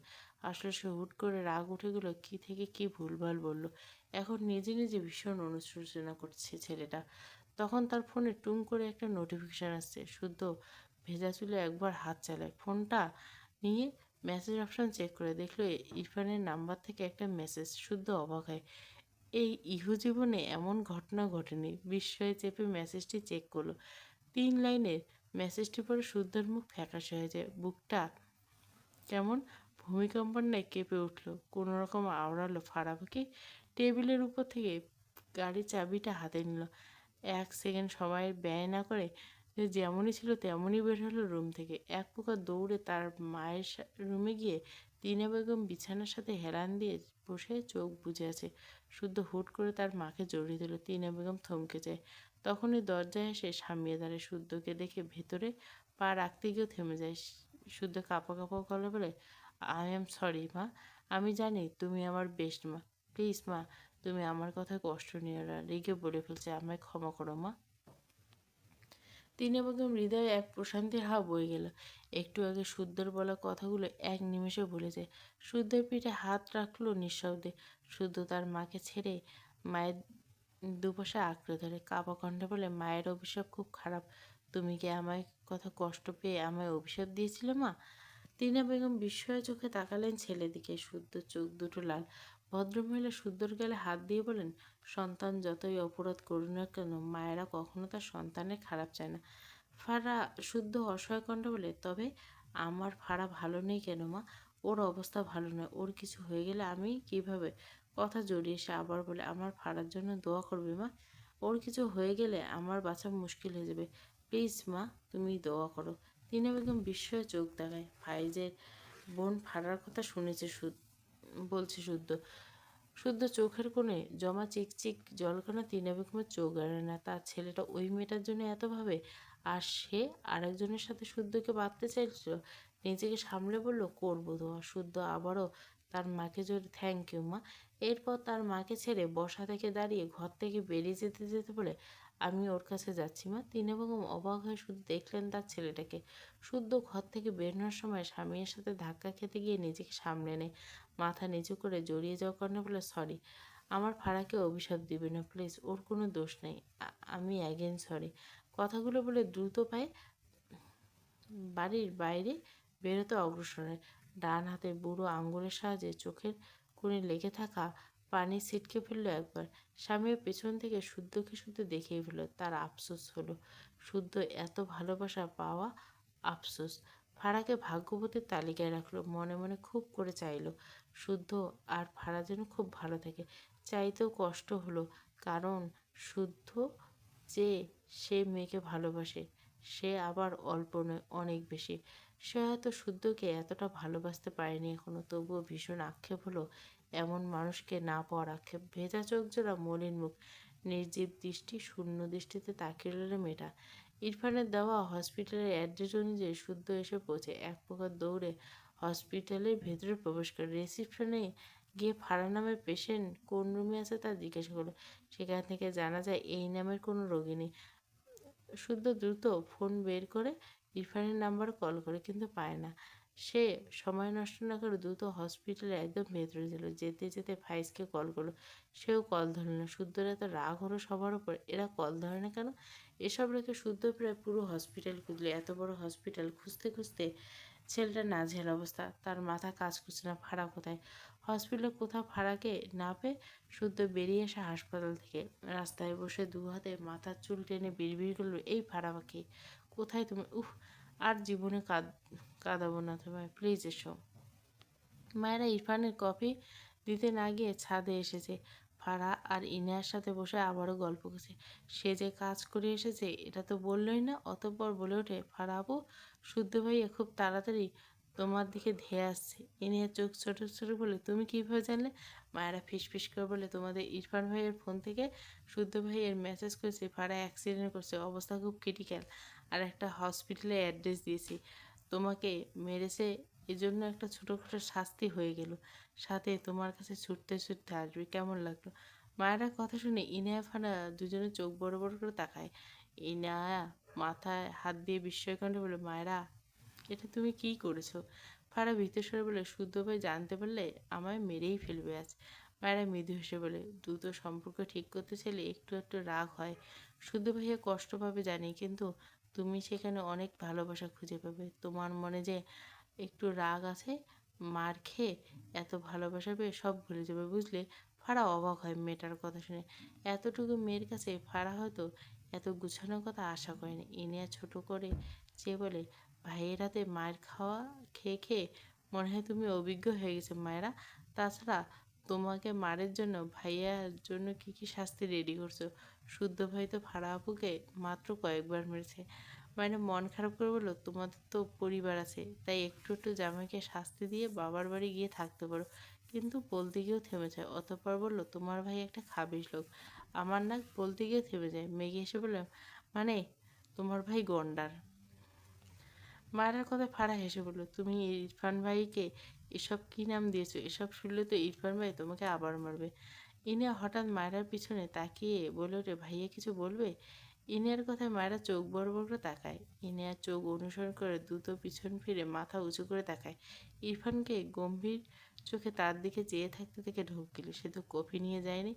আসলে সে হুট করে রাগ উঠে গেল, কী থেকে কী ভুলভাল বলল। এখন নিজে নিজে ভীষণ অনুশোচনা করছে ছেলেটা। তখন তার ফোনে টুং করে একটা নোটিফিকেশান আসছে। শুদ্ধ ভেজা চুলে একবার হাত চালায়। ফোনটা নিয়ে মেসেজ অপশান চেক করে দেখলো ইরফানের নাম্বার থেকে একটা মেসেজ। শুদ্ধ অবাক হয়। এই ইহজীবনে এমন ঘটনা ঘটেনি। বিস্ময়ে চেপে মেসেজটি চেক করলো। 3 লাইনের মেসেজটি পরে শুদ্ধর মুখ ফ্যাকাশে হয়ে যায়। বুকটা কেমন ভূমিকম্পর ন্যায় কেঁপে উঠল। কোনো রকম আওড়ালো ফারাবাকে টেবিলের উপর থেকে গাড়ির চাবিটা হাতে নিল। 1 সেকেন্ড সময় ব্যয় না করে যে যেমনই ছিল তেমনই বের হলো রুম থেকে। এক প্রকার দৌড়ে তার মায়ের রুমে গিয়ে টিনা বেগম বিছানার সাথে হেলান দিয়ে বসে চোখ বুজে আছে। শুদ্ধ হুট করে তার মাকে জড়িয়ে দিল। টিনা বেগম থমকে যায়। তখনই দরজায় এসে সামনে দাঁড়ায়। শুদ্ধকে দেখে ভেতরে পা রাখতে গিয়েও থেমে যায়। শুদ্ধ কাঁপা কাঁপা গলা বলে, আই এম সরি মা, আমি জানি তুমি আমার বেস্ট মা, প্লিজ মা, তুমি আমার কথায় কষ্ট নিও না। রেগে বলে ফেলছে, আমায় ক্ষমা করো মা। টিনা বেগম হৃদয়ে এক প্রশান্তির হাওয়া বয়ে গেল। একটু আগে শুদ্ধর বলা কথাগুলো এক নিমেষে ভুলে যায়। শুদ্ধের পিঠে হাত রাখলো নিঃশব্দে। শুদ্ধ তার মাকে ছেড়ে মায়ের দুপাশে আঁকড়ে ধরে কাঁপা কণ্ঠে বলে, মায়ের অভিশাপ খুব খারাপ। তুমি কি আমায় কথা কষ্ট পেয়ে আমায় অভিশাপ দিয়েছিলে মা? টিনা বেগম বিস্ময় চোখে তাকালেন ছেলের দিকে। শুদ্ধ চোখ দুটো লাল। ভদ্রমহিলা শুদ্ধর গালে হাত দিয়ে বলেন, সন্তান যতই অপরাধ করুক না কেন, মায়েরা কখনো তার সন্তানের খারাপ চায় না। ফারা শুদ্ধ অসহায় কণ্ঠে বলে, তবে আমার ফারা ভালো নেই কেন মা? ওর অবস্থা ভালো নয়। ওর কিছু হয়ে গেলে আমি কিভাবে? কথা জড়িয়ে সে আবার বলে, আমার ফারার জন্য দোয়া করবে মা? ওর কিছু হয়ে গেলে আমার বাঁচা মুশকিল হয়ে যাবে। প্লিজ মা, তুমি দোয়া করো। টিনা বেগম বিস্ময়ে চোখ দেখায়। ফাইজের বোন ফারার কথা শুনেছে বলছে শুদ্ধ। শুদ্ধ চোখের কোণে জমা চিকচিক জলকণা টিনা বেগমের চোখ এড়ে না। তার ছেলেটা ওই মেয়েটার জন্য এত ভাবে, আর সে আরেকজনের সাথে শুদ্ধকে বাঁধতে চাইছিল। নিজেকে সামলে বলল, করবো দোয়া। শুদ্ধ আবারও তার মাকে জোরে থ্যাংক ইউ মা। এরপর তার মাকে ছেড়ে বসা থেকে দাঁড়িয়ে ঘর থেকে বেরিয়ে যেতে যেতে বলে, আমি ওর কাছে যাচ্ছি মা। টিনা বেগম অবাক হয়ে শুধু দেখলেন তার ছেলেটাকে। শুদ্ধ ঘর থেকে বেরোনোর সময় স্বামীর সাথে ধাক্কা খেতে গিয়ে নিজেকে সামলে নেয়। মাথা নিচু করে জড়িয়ে যাওয়ার কারণে বলে, সরি। আমার ফারাকে অভিশাপ দিবে না প্লিজ, ওর কোনো দোষ নেই। আমি অ্যাগেন সরি। কথাগুলো বলে দ্রুত পায়ে বাড়ির বাইরে বেরোতে অগ্রসর হয়। ডান হাতে বুড়ো আঙুলের সাহায্যে চোখের কোণে লেগে থাকা পানি ছিটকে ফেললো একবার। স্বামীর পেছন থেকে শুদ্ধকে শুদ্ধ দেখেই ফেলল। তার আফসোস হলো, শুদ্ধ এত ভালোবাসা পাওয়া আফসোস। ফারাকে ভাগ্যবতীর তালিকায় রাখলো। মনে মনে খুব করে চাইলো শুদ্ধ আর ফারা যেন খুব ভালো থাকে। চাইতেও কষ্ট হলো, কারণ শুদ্ধ যে সে মেয়েকে ভালোবাসে, সে আবার অল্প নয়, অনেক বেশি। সে হয়তো শুদ্ধকে এতটা ভালোবাসতে পারেনি এখনো, তবুও ভীষণ আক্ষেপ হলো এমন মানুষকে না পাওয়ার আক্ষেপ। ভেজা চোখ জোড়া, মলিন মুখ, নির্জীব দৃষ্টি, শূন্য দৃষ্টিতে তাকিয়ে রইল মেয়েটা। ইরফানের দেওয়া হসপিটালের অ্যাড্রেস অনুযায়ী শুদ্ধ এসে পৌঁছে। এক প্রকার দৌড়ে হসপিটালের ভেতরে প্রবেশ করে রিসিপশনে গিয়ে ফারা নামের পেশেন্ট কোন রুমে আছে তা জিজ্ঞাসা করলো। সেখান থেকে জানা যায় এই নামের কোনো রোগী নেই। শুদ্ধ দ্রুত ফোন বের করে ইরফানের নাম্বার কল করে, কিন্তু পায় না। সে সময় নষ্ট না করে দ্রুত হসপিটালে একদম ভেতরে ছিল। যেতে যেতে ফাইজকে কল করলো, সেও কল ধরল না। শুদ্ধর এত রাগ হলো সবার উপর, এরা কল ধরে না কেন? এসব রেখে শুদ্ধ প্রায় পুরো হসপিটাল খুঁজলো। এত বড় হসপিটাল খুঁজতে খুঁজতে ছেলেটার নাজেহাল অবস্থা। তার মাথা কাজ করছে না, ফারা কোথায়? হসপিটালে কোথাও ফারাকে না পেয়ে শুদ্ধ বেরিয়ে আসে হাসপাতাল থেকে। রাস্তায় বসে দু হাতে মাথার চুল টেনে বিড়বিড় করলো, এই ফারা পাখি, কোথায় তুমি? উফ, আর জীবনে কাঁদাবো না তোমায়, প্লিজ এসো। মায়েরা ইরফানের কফি দিতে না গিয়ে ছাদে এসেছে। ফারা আর ইনায়ার সাথে বসে আবারও গল্প করছে। সে যে কাজ করে এসেছে এটা তো বললই না। অতঃপর বলে ওঠে, ফারা আপু, শুদ্ধ ভাইয়া খুব তাড়াতাড়ি তোমার দিকে ধেয়ে আসছে। ইনিয়ার চোখ ছোট ছোট বলে, তুমি কীভাবে জানলে? মায়েরা ফিসফিস করে বলে, তোমাদের ইরফান ভাইয়ের ফোন থেকে শুদ্ধ ভাইয়ের মেসেজ করেছে ফারা অ্যাক্সিডেন্ট করছে, অবস্থা খুব ক্রিটিক্যাল, আর একটা হসপিটালে অ্যাড্রেস দিয়েছি। তোমাকে মেরেছে, এজন্য একটা ছোটোখাটো শাস্তি হয়ে গেল, সাথে তোমার কাছে ছুটতে ছুটতে আসবে, কেমন লাগলো? মায়েরা কথা শুনে ইনায়া ফানা দুজনে চোখ বড় বড় করে তাকায়। ইনায়া মাথায় হাত দিয়ে বিস্ময় কণ্ঠে বলে, মায়েরা, এটা তুমি কি করেছো? ফারা ভীতস্বরে বলে, শুদ্ধ ভাই জানতে পারলে আমায় মেরেই ফেলবে আজ। মায়েরা মৃদু হেসে বলে, দ্রুত সম্পর্ক ঠিক করতে চাইলে একটু একটু রাগ হয়। শুদ্ধ ভাইয়া কষ্ট পাবে জানি, কিন্তু তুমি সেখানে অনেক ভালোবাসা খুঁজে পাবে। তোমার মনে যে একটু রাগ আছে, মার খেয়ে এত ভালোবাসা পেয়ে সব ভুলে যাবে, বুঝলে? ফারা অবাক হয় মেয়েটার কথা শুনে। এতটুকু মেয়ের কাছে ফারা হয়তো এত গুছানোর কথা আশা করেনি। ইনিয়া ছোট করে চেয়ে বলে, ভাইয়ের হাতে মায়ের খাওয়া খেয়ে খেয়ে মনে হয় তুমি অভিজ্ঞ হয়ে গেছে মায়েরা। তাছাড়া তোমাকে মারের জন্য ভাইয়ার জন্য কি কি শাস্তি রেডি করছো? শুদ্ধ ভাই তো ফারা আপুকে মাত্র কয়েকবার মেরেছে। মানে মন খারাপ করে বললো, তোমাদের তো পরিবার আছে, তাই একটু একটু জামাইকে শাস্তি দিয়ে বাবার বাড়ি গিয়ে থাকতে পারো। কিন্তু বলতে গিয়েও থেমে যায়। অতঃপর বলল, তোমার ভাই একটা খাবিশ লোক। আমার নাক বলতে গিয়ে থেমে যায়। মেঘে এসে বলল, মানে তোমার ভাই গন্ডার। মায়ের কথায় ফারা হেসে বলল, তুমি ইরফান ভাইকে এসব কী নাম দিয়েছো? এসব শুনলে তো ইরফান ভাই তোমাকে আবার মারবে। ইনিয়া হঠাৎ মায়েরার পিছনে তাকিয়ে বলে ওঠে, ভাইয়া কিছু বলবে? ইনিয়ার কথায় মায়েরা চোখ বড় বড় করে তাকায়। ইনিয়ার চোখ অনুসরণ করে দ্রুত পিছন ফিরে মাথা উঁচু করে তাকায়। ইরফানকে গম্ভীর চোখে তার দিকে চেয়ে থাকতে থেকে ঢোক গেল। সে তো কফি নিয়ে যায়নি।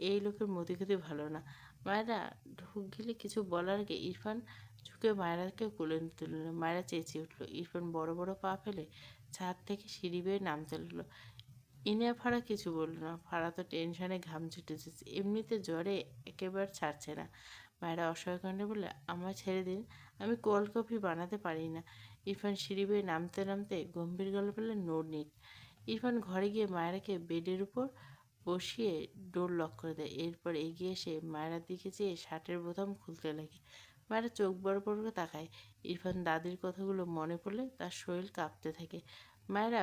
এই লোকের মতিগতি ভালো না। মায়েরা ঢোক গেলে কিছু বলার আগে ইরফান ঝুঁকে মায়েরাকে কোলে তুলে নিল। মায়েরা চেঁচিয়ে উঠল। ইরফান বড় বড় পা ফেলে ছাদ থেকে সিঁড়ি বেয়ে নামতে লাগলো। ইনিয়া ফারা কিছু বলল না। ফারা তো টেনশনে ঘাম ছুটে যাচ্ছে, এমনিতে জ্বরে একেবারে ছাড়ছে না। মায়েরা অসহায় কণ্ঠে বললে, আমায় ছেড়ে দিন, আমি কোল্ড কফি বানাতে পারি না। ইরফান সিঁড়ি বেয়ে নামতে নামতে গম্ভীর গলা বললে, নো নিড। ইরফান ঘরে গিয়ে মায়েরাকে বেডের উপর বসিয়ে ডোর লক করে দেয়। এরপর এগিয়ে এসে মায়েরার দিকে চেয়ে শার্টের বোতাম খুলতে লাগে। মায়েরা চোখ বড় বড় করে তাকায়। ইরফান দাদির কথাগুলো মনে পড়লে তার শরীর কাঁপতে থাকে। মায়েরা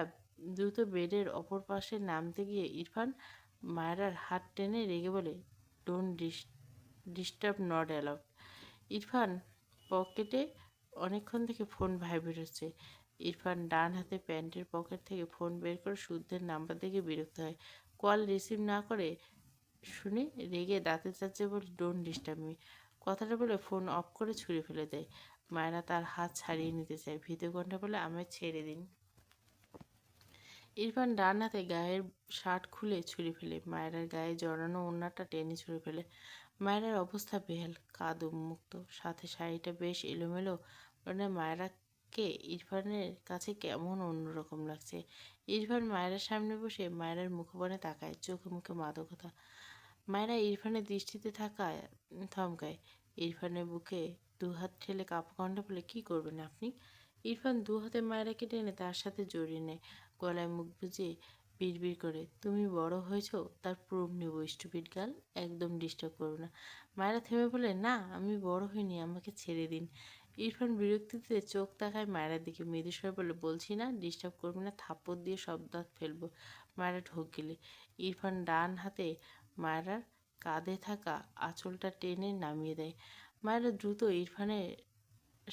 দ্রুত বেডের অপর পাশে নামতে গিয়ে ইরফান মায়েরার হাত টেনে রেগে বলে, don't disturb, not allowed. Irfan পকেটে অনেকক্ষণ থেকে ফোন ভাইব্রেট হচ্ছে। ইরফান ডান হাতে প্যান্টের পকেট থেকে ফোন বের করে শুদ্ধের নাম্বার দেখে বিরক্ত হয়। কল রিসিভ না করে শুনে রেগে দাঁতে চাচ্ছে বলে, ডোন্ট ডিস্টার্ব মি। কথাটা বলে ফোন অফ করে ছুঁড়ে ফেলে দেয়। মায়েরা তার হাত ছাড়িয়ে নিতে চায়। ভীত কণ্ঠে বলে, আমায় ছেড়ে দিন। ইরফান ডান হাতে গায়ের শার্ট খুলে ছুঁড়ে ফেলে। মায়েরার গায়ে জড়ানো ওড়নাটা টেনে ছুঁড়ে ফেলে। মায়েরার অবস্থা বেহাল, কাঁধ উন্মুক্ত, সাথে শাড়িটা বেশ এলোমেলো। মানে মায়েরাকে ইরফানের কাছে কেমন অন্যরকম লাগছে। ইরফান মায়েরার সামনে বসে মায়েরার মুখপানে তাকায়, চোখে মুখে মাদকতা। মায়েরা ইরফানের দৃষ্টিতে থাকায় থমকায়। ইরফানের বুকে দুহাত ঠেলে কাঁপা কণ্ঠে বলে, কী করবেন আপনি? ইরফান দু হাতে মায়েরাকে টেনে তার সাথে জড়িয়ে নেয়। গলায় মুখ বুজিয়ে বিড়বিড় করে, তুমি বড় হয়েছ, তার প্রুফ নেব স্টুপিড গার্ল, একদম ডিস্টার্ব করো না। মায়েরা থেমে বলে, না আমি বড় হইনি, আমাকে ছেড়ে দিন। ইরফান বিরক্তিতে চোখ তাকায় মায়েরার দিকে, মৃদু স্বরে বলে, বলছি না ডিস্টার্ব করবে না, থাপ্পড় দিয়ে সব দাঁত ফেলবো। মায়েরা ঢোক গেলে ইরফান ডান হাতে মায়েরার কাঁধে থাকা আঁচলটা টেনে নামিয়ে দেয়। মায়েরা দ্রুত ইরফানের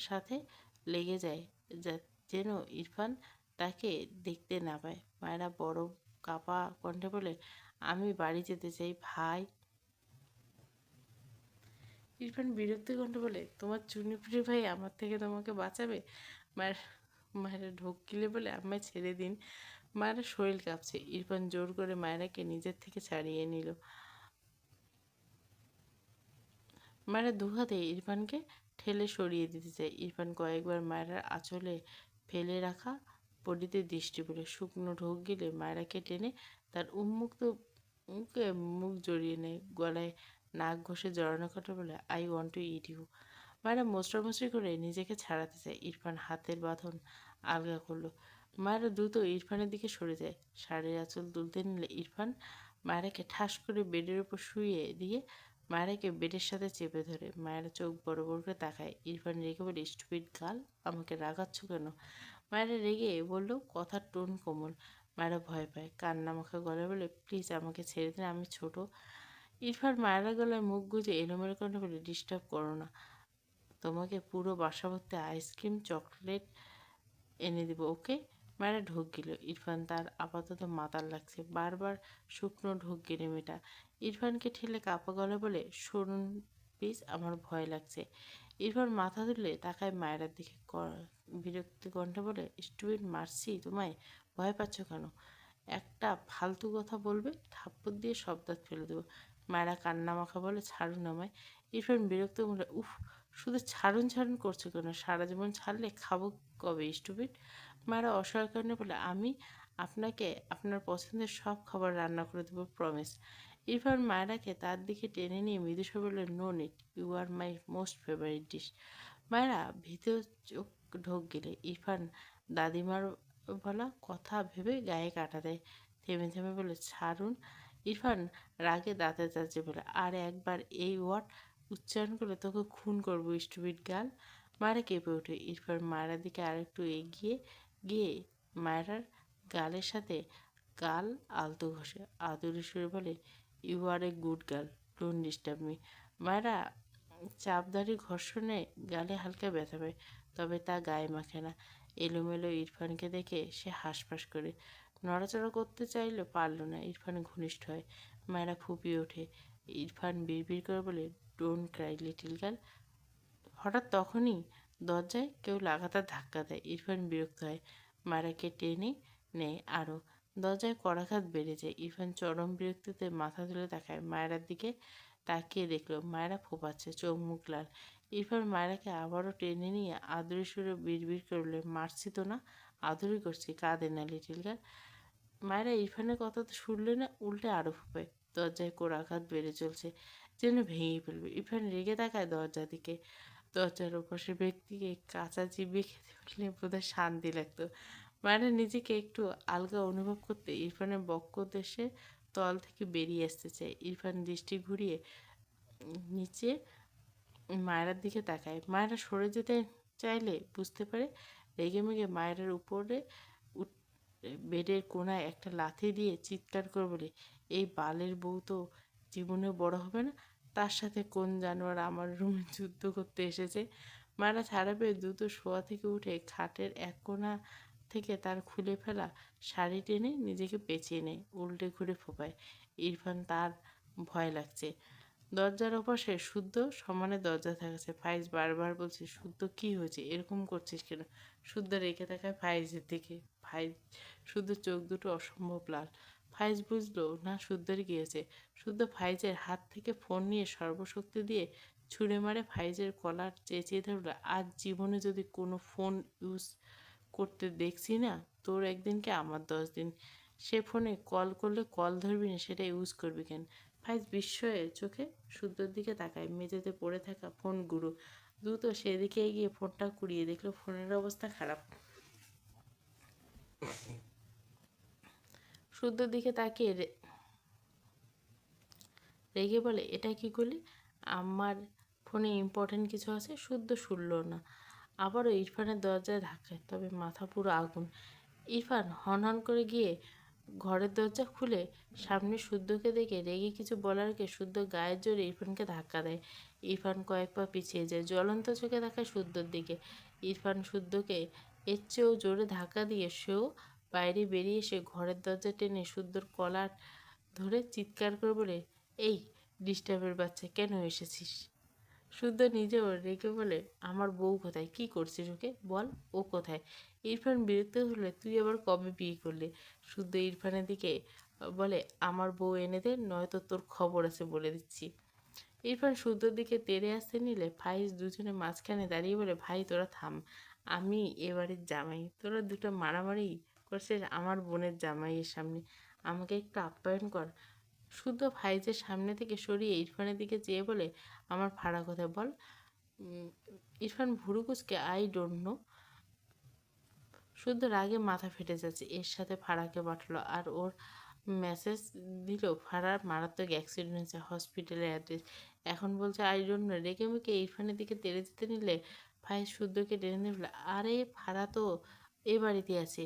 সাথে লেগে যায়, যেন ইরফান তাকে দেখতে না পায়। মায়েরা বড় কাপা কণ্ঠে বলে, আমি বাড়ি যেতে চাই ভাই। ইরফান বিরক্তি কণ্ঠে বলে, তোমার চুনিপুরি ভাই আমার থেকে তোমাকে বাঁচাবে? মায়ের মায়েরা ঢোক গিলে বলে, আমায় ছেড়ে দিন। মায়েরা শরীর কাঁপছে। ইরফান জোর করে মায়েরাকে নিজের থেকে ছাড়িয়ে নিল। মায়েরা দুহাতে ইরফানকে ঠেলে সরিয়ে দিতে চায়। ইরফান কয়েকবার মায়েরার আঁচলে ফেলে রাখা পরিতে দৃষ্টি পড়ে। শুকনো ঢোক গিলে মায়েরাকে টেনে তার উন্মুক্ত মুখে মুখ জড়িয়ে নেয়। গলায় নাক ঘষে জড়ানো কথা বলে, I want to eat you. Mayera মোচড়ামুচড়ি করে নিজেকে ছাড়াতে চায়। ইরফান হাতের বাঁধন আলগা করলো। মায়েরা দ্রুত ইরফানের দিকে সরে যায়। শাড়ির আঁচল তুলতে নিলে ইরফান মায়েরাকে ঠাস করে বেডের উপর শুইয়ে দিয়ে মায়েরাকে বেডের সাথে চেপে ধরে। মায়েরা চোখ বড় বড় করে তাকায়। ইরফান রেগে বলে, স্টুপিড গার্ল, আমাকে রাগাচ্ছ কেন? মায়েরা রেগে বলল, কথার টোন কোমল। মায়েরা ভয় পায়, কান্না মাখা গলায় বলে, প্লিজ আমাকে ছেড়ে দিন, আমি ছোট। ইরফান মায়েরা গলায় মুখ গুজে এলোমেলো কণ্ঠে বলে, ডিস্টার্ব করো না, তোমাকে পুরো বাসা ভর্তি আইসক্রিম চকলেট এনে দিব, ওকে? মায়েরা ঢোক গেল। ইরফান তার আপাতত মাতাল লাগছে, বারবার শুকনো ঢোক গেলে মেয়েটা। ইরফানকে ঠেলে কাপা গলা বলে, শুনুন প্লিজ, আমার ভয় লাগছে। ইরফান মাথা তুলে তাকায় মায়েরার দিকে, বিরক্তি কণ্ঠে বলে, স্টুপিড মারছি তোমায়, ভয় পাচ্ছ কেন? একটা ফালতু কথা বলবে, থাপ্পড় দিয়ে সব দাঁত ফেলে দেবো। মায়েরা কান্না মাখা বলে, ছাড়ুন আমায়। ইরফান বিরক্ত বলে, উফ, শুধু ছাড়ুন ছাড়ুন করছো কেন? সারা জীবন ছাড়লে খাবো কবে স্টুপিড? মায়েরা অসহায় কারণে বলে, আমি আপনাকে আপনার পছন্দের সব খাবার রান্না করে দেবো, প্রমিস। ইরফান মায়েরাকে তার দিকে টেনে নিয়ে মৃদুস্বরে বলল, no need, you are my most favourite dish. Mayera ভীত চোখ ঢোক গেলে ইরফান দাদিমার বলা কথা ভেবে গায়ে কাটা দেয়। থেমে থেমে বলে, ছাড়ুন। ইরফান রাগে দাঁতে দাঁতে বলে, আর একবার এই ওয়ার্ড উচ্চারণ করলে তোকে খুন করবো স্টুপিড গার্ল। মায়েরা কেঁপে ওঠে। ইরফান মায়েরার দিকে আরেকটু এগিয়ে গিয়ে মায়েরার গালের সাথে গাল আলতো ঘষে আদুরে সুরে বলে, you are a good girl, don't disturb me. Mayera চাপদারি ঘর্ষণে গালে হালকা ব্যথা পায়, তবে তা গায়ে মাখে না। এলোমেলো ইরফানকে দেখে সে হাঁসফাঁস করে নড়াচড়া করতে চাইলে পারল না। ইরফান ঘনিষ্ঠ হয়। মায়েরা ফুপিয়ে ওঠে। ইরফান বিড়বিড় করে বলে, ডোন্ট ক্রাই লিটিল গার্ল। হঠাৎ তখনই দরজায় কেউ লাগাতার ধাক্কা দেয়। ইরফান বিরক্ত হয়, মায়েরাকে টেনে নেয় আরও। দরজায় করাঘাত বেড়ে যায়। ইরফান চরম বিরক্তিতে মাথা তুলে তাকায়। মায়েরার দিকে তাকিয়ে দেখলো মায়েরা ফোপাচ্ছে, চোখ মুখ লাল। ইরফান মায়রাকে আবারও টেনে নিয়ে আদুরে সুরে বিড়বিড় করলে, মারছি তো না, আদুরি করছি, কাঁদে না লিটিল গার্ল। মায়েরা ইরফানের কথা তো শুনলে না, উল্টে আরো ফুপায়। দরজায় কোরাঘাত বেড়ে চলছে, যেন ভেঙে ফেলবে। ইরফান রেগে তাকায় দরজার দিকে। দরজার ওপাশের ব্যক্তিকে কাঁচা চিবিয়ে খেতে পারলে বোধহয় শান্তি লাগতো। মায়েরা নিজেকে একটু আলগা অনুভব করতে ইরফানের বক্ষ দেশে তল থেকে বেরিয়ে আসতে চায়। ইরফান দৃষ্টি ঘুরিয়ে নিচে মায়েরার দিকে তাকায়। মায়েরা সরে যেতে চাইলে বুঝতে পারে, রেগেমেগে মায়েরার উপরে বেডের কোনায় একটা লাথি দিয়ে চিৎকার করে বলে, এই বালের বউ তো জীবনেও বড় হবে না, তার সাথে কোন জানোয়ার আমার রুমে যুদ্ধ করতে এসেছে। মায়েরা ছাড়া পেয়ে দ্রুত শোয়া থেকে উঠে খাটের এক কোণা থেকে তার খুলে ফেলা শাড়ি টেনে নিজেকে পেঁচিয়ে নেয়, উল্টে ঘুরে ফোপায়। ইরফান তার ভয় লাগছে। দরজার ওপাশে শুদ্ধ সমানে দরজা থাকছে। ফাইজ বারবার বলছে, শুদ্ধ কি হয়েছে, এরকম করছিস কেন? শুদ্ধ রেখে থাকায় ফাইজের দিকে। ফাইজ শুদ্ধ চোখ দুটো অসম্ভব লাল। ফাইজ বুঝলো না শুদ্ধর কি হয়েছে। শুদ্ধ ফাইজের হাত থেকে ফোন নিয়ে সর্বশক্তি দিয়ে ছুঁড়ে মারে ফাইজের কলার চেঁচিয়ে ধরল, আজ জীবনে যদি কোনো ফোন ইউজ করতে দেখছি না, তোর একদিনকে আমার 10 দিন। সে ফোনে কল করলে কল ধরবি না, সেটা ইউজ করবি কেন? ফাইজ বিস্ময়ে চোখে শুদ্ধর দিকে তাকায়। মেঝেতে পড়ে থাকা ফোন গুঁড়ো। দ্রুত সেদিকে এগিয়ে ফোনটা কুড়িয়ে দেখলো ফোনের অবস্থা খারাপ। শুদ্ধর দিকে তাকিয়ে রেগে বলে, এটা কি করলি? আমার ফোনে ইম্পর্টেন্ট কিছু আছে। শুদ্ধ শুনল না। আবারও ইরফানের দরজায় ধাক্কায়, তবে মাথা পুরো আগুন। ইরফান হনহন করে গিয়ে ঘরের দরজা খুলে সামনে শুদ্ধকে দেখে রেগে কিছু বলার আগে শুদ্ধ গায়ের জোরে ইরফানকে ধাক্কা দেয়। ইরফান কয়েক পা পিছিয়ে যায়, জ্বলন্ত চোখে তাকায় শুদ্ধর দিকে। ইরফান শুদ্ধকে এর চেয়েও জোরে ধাক্কা দিয়ে সেও বাইরে বেরিয়ে এসে ঘরের দরজা টেনে শুদ্ধর কলার ধরে চিৎকার করে বলে, এই ডিস্টার্বের বাচ্চা, কেন এসেছিস? শুদ্ধ নিজেও রেগে বলে, আমার বউ কোথায়, কি করছিস ওকে বল, ও কোথায়? ইরফান বিরক্ত হলে, তুই আবার কবে বিয়ে করলি? শুদ্ধ ইরফানের দিকে বলে, আমার বউ এনে দে, নয়তো তোর খবর আছে বলে দিচ্ছি। ইরফান শুদ্ধর দিকে তেড়ে আসতে নিলে ফাইজ দুজনে মাঝখানে দাঁড়িয়ে বলে, ভাই তোরা থাম, আমি এবারের জামাই, তোরা দুটো মারামারি করছিস আমার বোনের জামাইয়ের সামনে, আমাকে একটু আপ্যায়ন কর। শুদ্ধ ফাইজের সামনে থেকে সরিয়ে ইরফানের দিকে চেয়ে বলে, আমার ভাড়া কোথায় বল? ইরফান ভুরু কুচকে, আই ডোন্ট নো। শুদ্ধ রাগে মাথা ফেটে যাচ্ছে। এর সাথে ফারাকে পাঠালো আর ওর মেসেজ দিল ফারার মারাত্মক অ্যাক্সিডেন্ট হয়েছে, হসপিটালের অ্যাড্রেস। এখন বলছে আই ডোন্ট নো। রেগে মেগে ইরফানের দিকে তেড়ে যেতে নিলে ফাইজ শুদ্ধকে টেনে নিয়ে বলে, আরে ফারা তো এ বাড়িতে আছে,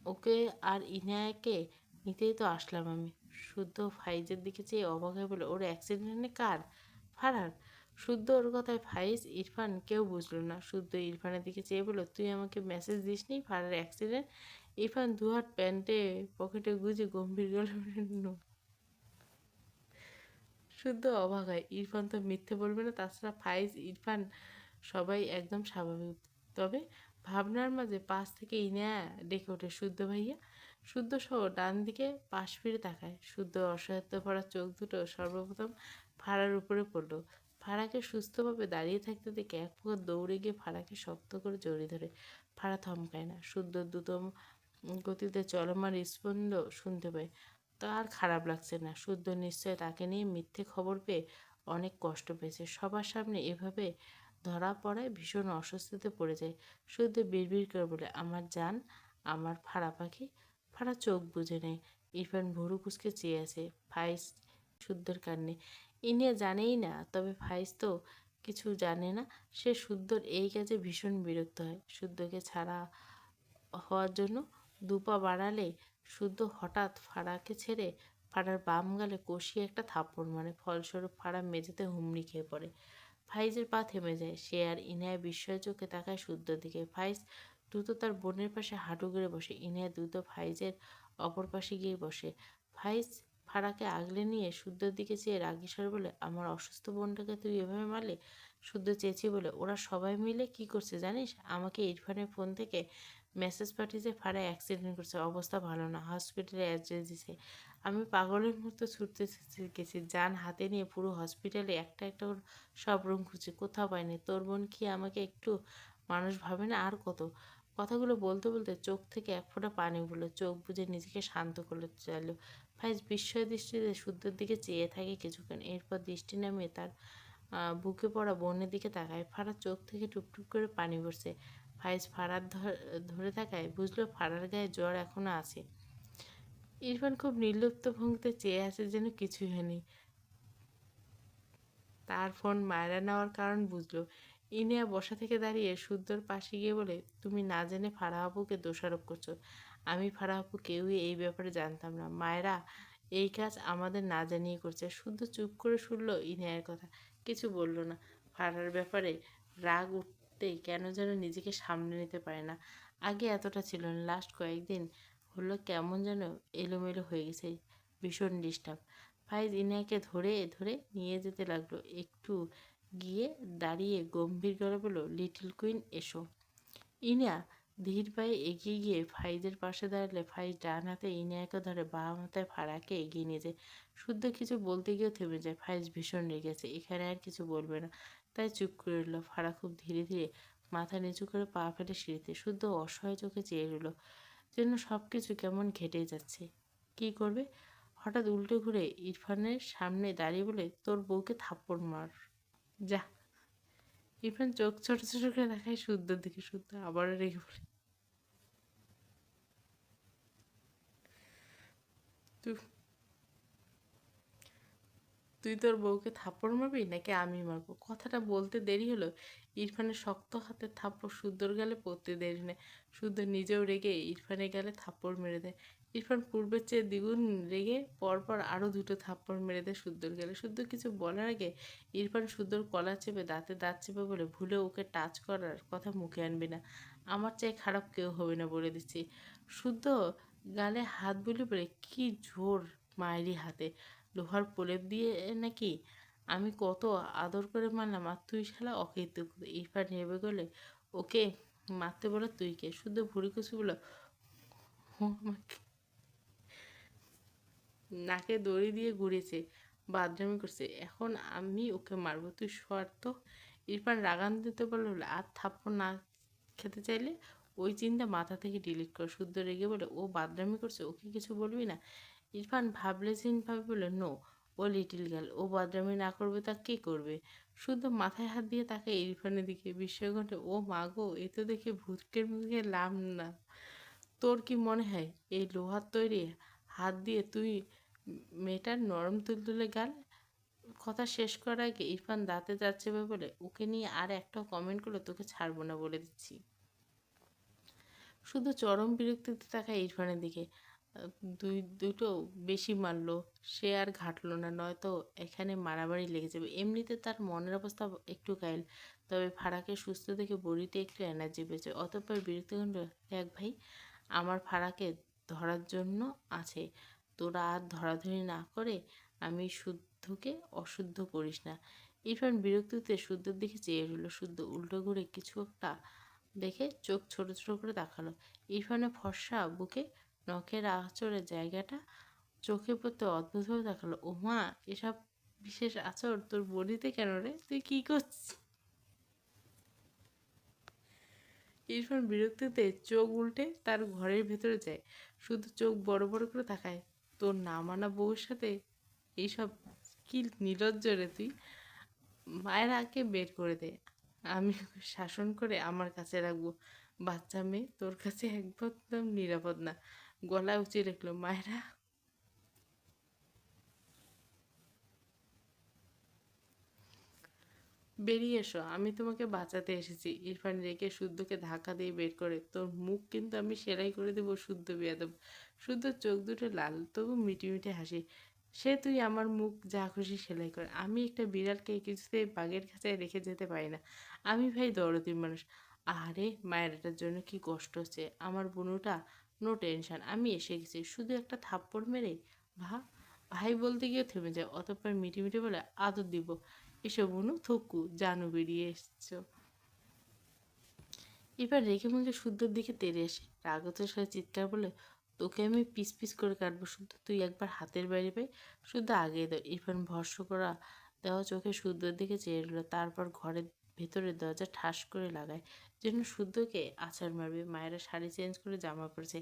ওকে আর ইনায়াকে নিতেই তো আসলাম আমি। শুদ্ধ ফাইজের দিকে চেয়ে অবাক হয়ে বলে, ওর অ্যাক্সিডেন্টে কার? ফারার। শুদ্ধ ওর কথায় ফাইজ ইরফান কেউ বুঝলো না। শুদ্ধ ইরফানের দিকে চেয়ে বলল, তুই আমাকে মেসেজ দিসনি ফারার অ্যাক্সিডেন্ট? ইরফান দুহাত প্যান্টে পকেটে গুজে গম্ভীর গলায় বলল, "No." শুদ্ধ অবাক হয়, ইরফান তো মিথ্যে বলবে না। তাছাড়া ফাইজ ইরফান সবাই একদম স্বাভাবিক। তবে ভাবনার মাঝে পাশ থেকে ইনায়া ডেকে ওঠে, শুদ্ধ ভাইয়া। শুদ্ধ সহ ডান দিকে পাশ ফিরে তাকায়। শুদ্ধ অসহায়ত্ব ভরা চোখ দুটো সর্বপ্রথম ফাড়ার উপরে পড়ল। ফাড়াকে সুস্থভাবে দাঁড়িয়ে থাকতে দেখে এক প্রকার দৌড়ে গিয়ে ফাড়াকে শক্ত করে জড়িয়ে ধরে। ফাড়া থমকায় না। শুদ্ধ দ্রুত গতিতে চলমান স্পন্দ শুনতে পায়। তার খারাপ লাগছে না। শুদ্ধ নিশ্চয় তাকে নিয়ে মিথ্যে খবর পেয়ে অনেক কষ্ট পেয়েছে। সবার সামনে এভাবে ধরা পড়ায় ভীষণ অস্বস্তিতে পড়ে যায়। শুদ্ধ বিড়বিড় করে বলে, আমার জান, আমার ফাড়া পাখি। ফাড়া চোখ বুজে নেয়। ইরফান ভুরু কুচকে চেয়ে আছে। ফাইজ শুদ্ধর কান্নে। ইনিয়া জানেই না, তবে ফাইজ তো কিছু জানে না। সে শুদ্ধর এই কাজে ভীষণ বিরক্ত হয়। শুদ্ধকে ছাড়া হওয়ার জন্য দুপা বাড়ালে শুদ্ধ হঠাৎ ফাড়াকে ছেড়ে ফাড়ার বাম গালে কষিয়ে একটা থাপ্পড় মারে। ফলস্বরূপ ফাড়া মেঝেতে হুমড়ি খেয়ে পড়ে। ফাইজের পা থেমে যায়। সে আর ইনায়া বিস্ময় চোখে তাকায় শুদ্ধর দিকে। ফাইজ দ্রুত তার বোনের পাশে হাঁটু গেড়ে বসে। ইনায়া দ্রুত ফাইজের অপর পাশে গিয়ে বসে। ফাইজ ফাড়াকে আগলে নিয়ে শুদ্ধর দিকে চেয়ে রাগী স্বরে বলে, আমার অসুস্থ বোনটাকে তুই এভাবে মারলি? শুদ্ধ চেঁচিয়ে বলে, ওরা সবাই মিলে কি করছে জানিস? আমাকে ইরফানের ফোন থেকে মেসেজ পাঠিয়েছে ফারায় অ্যাক্সিডেন্ট করছে, অবস্থা ভালো না, হসপিটালে অ্যাড্রেস দিছে। আমি পাগলের মতো ছুটতে গেছি, যান হাতে নিয়ে পুরো হসপিটালে একটা একটা করে সব রুম খুঁজছি, কোথাও পাইনি। তোর বোন কি আমাকে একটু মানুষ ভাবে না? আর কত? কথাগুলো বলতে বলতে চোখ থেকে এক ফোঁটা পানি পড়লো। চোখ বুজে নিজেকে শান্ত করতে চাইলো। ফাইজ বিস্ময় দৃষ্টিতে শুদ্ধর দিকে চেয়ে থাকে কিছুক্ষণ, এরপর দৃষ্টি নামিয়ে তার বুকে পড়া বোনের দিকে তাকায়। ফারার চোখ থেকে টুপটুপ করে পানি পড়ছে। ফাইজ ফারার ধরে তাকায়, বুঝলো ফারার গায়ে জ্বর এখনো আছে। ইরফান খুব নির্লিপ্ত ভঙ্গিতে চেয়ে আছে, যেন কিছুই হয়নি। তার ফোন মায়েরা নেওয়ার কারণ বুঝলো। ইনিয়া বসা থেকে দাঁড়িয়ে শুদ্ধর পাশে গিয়ে বলে, তুমি না জেনে ফারাহ আপুকে দোষারোপ করছো। আমি ফারাহ আপু কেউই এই ব্যাপারে জানতাম না। মায়েরা এই কাজ আমাদের না জানিয়ে করছে। শুদ্ধ চুপ করে শুনলো ইনিয়ার কথা, কিছু বলল না। ফারার ব্যাপারে রাগ উঠতেই কেন যেন নিজেকে সামনে নিতে পারে না। আগে এতটা ছিল না, লাস্ট কয়েকদিন হলো কেমন যেন এলোমেলো হয়ে গেছে, ভীষণ ডিস্টার্ব। ফাইজ ইনায়াকে ধরে ধরে নিয়ে যেতে লাগলো। একটু গিয়ে দাঁড়িয়ে গম্ভীর গলা বলল, লিটল কুইন এসো। ইনা ধীর পায়ে এগিয়ে গিয়ে ফাইজের পাশে দাঁড়ালে ফাইজ ডান হাতে ইনায়াকে ধরে বাঁ মাথায় ফারাকে এগিয়ে নিয়ে যায়। শুদ্ধ কিছু বলতে গিয়েও থেমে যায়। ফাইজ ভীষণ রেগেছে, এখানে আর কিছু বলবে না, তাই চুপ করে রইল। ফারা খুব ধীরে ধীরে মাথা নিচু করে পা ফেলে সিঁড়িতে। শুদ্ধ অসহায় চোখে চেয়ে রইল, যেন সব কিছু কেমন ঘেটে যাচ্ছে। কি করবে? হঠাৎ উল্টে ঘুরে ইরফানের সামনে দাঁড়িয়ে বলে, তোর বউকে থাপ্পড় মার যা। ইরফান চোখ ছোট ছোট করে দেখায় শুদ্ধর দিকে। শুদ্ধ আবারও রেগে বলে, তুই তুই তোর বউকে থাপ্পড় মারবি নাকি আমি মারবো? কথাটা বলতে দেরি হলো, ইরফানের শক্ত হাতে থাপ্পড় শুদ্ধর গালে পড়তে দেরি নেই। শুদ্ধ নিজেও রেগে ইরফানের গালে থাপ্পড় মেরে দেয়। ইরফান পূর্বের চেয়ে দ্বিগুণ রেগে পরপর আরও দুটো থাপ্পড় মেরে দেয় শুদ্ধর গালে। শুদ্ধ কিছু বলার আগে ইরফান শুদ্ধর কলা চেপে দাঁতে দাঁত চেপে বলে, ভুলে ওকে টাচ করার কথা মুখে আনবি না, আমার চেয়ে খারাপ কেউ হবে না বলে দিচ্ছি। শুদ্ধ গালে হাত বুলিয়ে বলে, কি জোর মায়েরই হাতে, লোহার প্রলেপ দিয়ে নাকি? আমি কত আদর করে মারলাম, আর তুই শালা অকৃতজ্ঞ। ইরফান নেবে গেলে ওকে মারতে বলে, তুই কে? শুদ্ধ ভুড়ি কুচি বলে, ও আমাকে নাকে দড়ি দিয়ে ঘুরেছে, বাদরামি করছে, এখন আমি ওকে মারবো, তুই সর তো। ইরফান রাগান্বিত বলে, আর থাপ্পড় না খেতে চাইলে ওই চিন্তা মাথা থেকে ডিলিট কর। শুদ্ধ রেগে বলে, ও বাদরামি করছে, ওকে কিছু বলবি না? ইরফান ভাবলেহীনভাবে বলে, নো, ও লিটিল গার্ল, ও বদনামি না করবে তা কে করবে? শুধু মাথায় হাত দিয়ে তাকে ইরফানের দিকে বিস্ময় ঘটে। ও মা গো, এ তো দেখে ভূতকের মুখে লাম না। তোর কি মনে হয় এই লোহার তৈরি হাত দিয়ে তুই মেয়েটার নরম তুলতুলে গাল? কথা শেষ করার আগে ইরফান দাঁতে যাচ্ছে বলে, ওকে নিয়ে আর একটাও কমেন্ট করলে তোকে ছাড়বো না বলে দিচ্ছি। শুধু চরম বিরক্তিতে তাকায় ইরফানের দিকে। আহ, দুটো বেশি মারলো, সে আর ঘাটলো না, নয়তো এখানে মারামারি লেগে যাবে। এমনিতে তার মনের অবস্থা একটু কাইল, তবে ফারাকে সুস্থ দেখে বড়িতে একটু এনার্জি পেয়েছে। অতঃপর বিরক্তি খণ্ড, দেখ ভাই, আমার ফারাকে ধরার জন্য আছে, তোরা আর ধরাধরি না করে আমি শুদ্ধকে অশুদ্ধ করিস না। ইরফান বিরক্তিতে শুদ্ধর দিকে চেয়ে রইল। শুদ্ধ উল্টো ঘুরে কিছু একটা দেখে চোখ ছোট ছোট করে তাকালো। ইরফানের ফর্সা বুকে নখের আঁচড়ের জায়গাটা চোখে পড়তে অদ্ভুতভাবে তাকালো। ও মা, এসব বিশেষ আচর তোর বডিতে কেন রে? তুই কি করছিস? ইরফান বিরক্তিতে চোখ উল্টে তার ঘরের ভেতরে যায়। শুধু চোখ বড় বড় করে তাকায়, তোর না মানা বউয়ের সাথে এইসব? কি নির্লজ্জ রে তুই! মায়ের আগে বের করে দে, আমি ওকে শাসন করে আমার কাছে রাখবো। বাচ্চা মেয়ে তোর কাছে একদম নিরাপদ না। গলা উঁচিয়ে রাখলো, মায়েরা বেরিয়ে এসো, আমি তোমাকে বাঁচাতে এসেছি। ইরফান রেগে শুদ্ধকে ধাক্কা দিয়ে বের করে, তোর মুখ কিন্তু আমি সেলাই করে দেবো শুদ্ধ বেয়াদব। শুদ্ধ চোখ দুটো লাল, তবু মিটি মিটি হাসি। সে তুই আমার মুখ যা খুশি সেলাই করে, আমি একটা বিড়ালকে কিছুতেই বাঘের খাঁচায় রেখে যেতে পারি না। আমি ভাই দরদির মানুষ। আরে মায়েরাটার জন্য কি কষ্ট হচ্ছে আমার বুনুটা। নো টেনশন, আমি এসে গেছি, শুধু একটা থাপ্পড় মেরে ভা ভাই বলতে গিয়ে থেমে যায়। অতঃপর মিটি মিটি বলে, আদর দিব। এসো বুনু, থুকু, জানু বেরিয়ে এসছো। এবার রেগে মেগে শুদ্ধর দিকে তেড়ে আসে, রাগতের সাথে চিৎকার বলে, তোকে আমি পিস পিস করে কাটবো শুদ্ধ, তুই একবার হাতের বাইরে পাই। শুদ্ধ আগিয়ে দাও। ইরফান ভর্ষ করা দেওয়া চোখে শুদ্ধর দিকে চেয়ে রইল, তারপর ঘরের ভেতরে দরজা ঠাস করে লাগায়, যেন শুদ্ধকে আছাড় মারবে। মায়েরা শাড়ি চেঞ্জ করে জামা পড়েছে।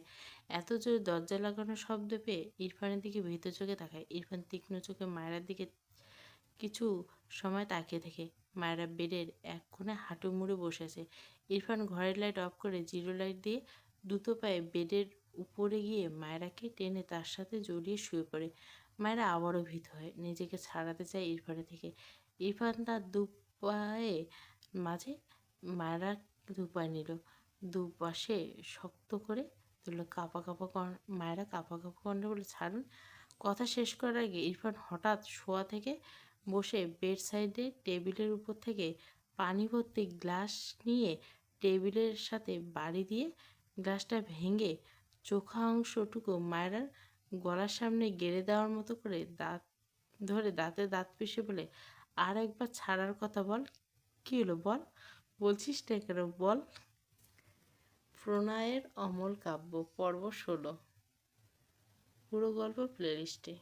এত জোরে দরজা লাগানোর শব্দ পেয়ে ইরফানের দিকে ভীত চোখে তাকায়। ইরফান তীক্ষ্ণ চোখে মায়েরার দিকে কিছু সময় তাকিয়ে থাকে। মায়েরা বেডের এক কোণে হাঁটু মুড়ে বসে আছে। ইরফান ঘরের লাইট অফ করে জিরো লাইট দিয়ে দ্রুত পায়ে বেডের উপরে গিয়ে মায়েরাকে টেনে তার সাথে জড়িয়ে শুয়ে পড়ে। মায়েরা আবারও ভীত হয়, নিজেকে ছাড়াতে চায় ইরফানের থেকে। ইরফান তার দু পায়ে মাঝে মায়েরা দুপায়ে নিল, দুপাশে শক্ত করে তুলল। কাঁপা কাঁপা মায়েরা কাঁপা কাঁপা কণ্ঠে বলে, ছাড়ুন। কথা শেষ করার আগে ইরফান হঠাৎ শোয়া থেকে বসে বেড সাইডে টেবিলের উপর থেকে পানি ভর্তি গ্লাস নিয়ে টেবিলের সাথে বাড়ি দিয়ে গ্লাসটা ভেঙে চোখা অংশটুকু মায়েরার গলার সামনে গেড়ে দেওয়ার মতো করে দাঁত ধরে দাঁতে দাঁত পিষে বলে, আর একবার ছাড়ার কথা বল। কী হলো বল, বলছিস না কেন বল। প্রণয়ের অমল কাব্য, পর্ব 16। পুরো গল্প প্লেলিস্টে।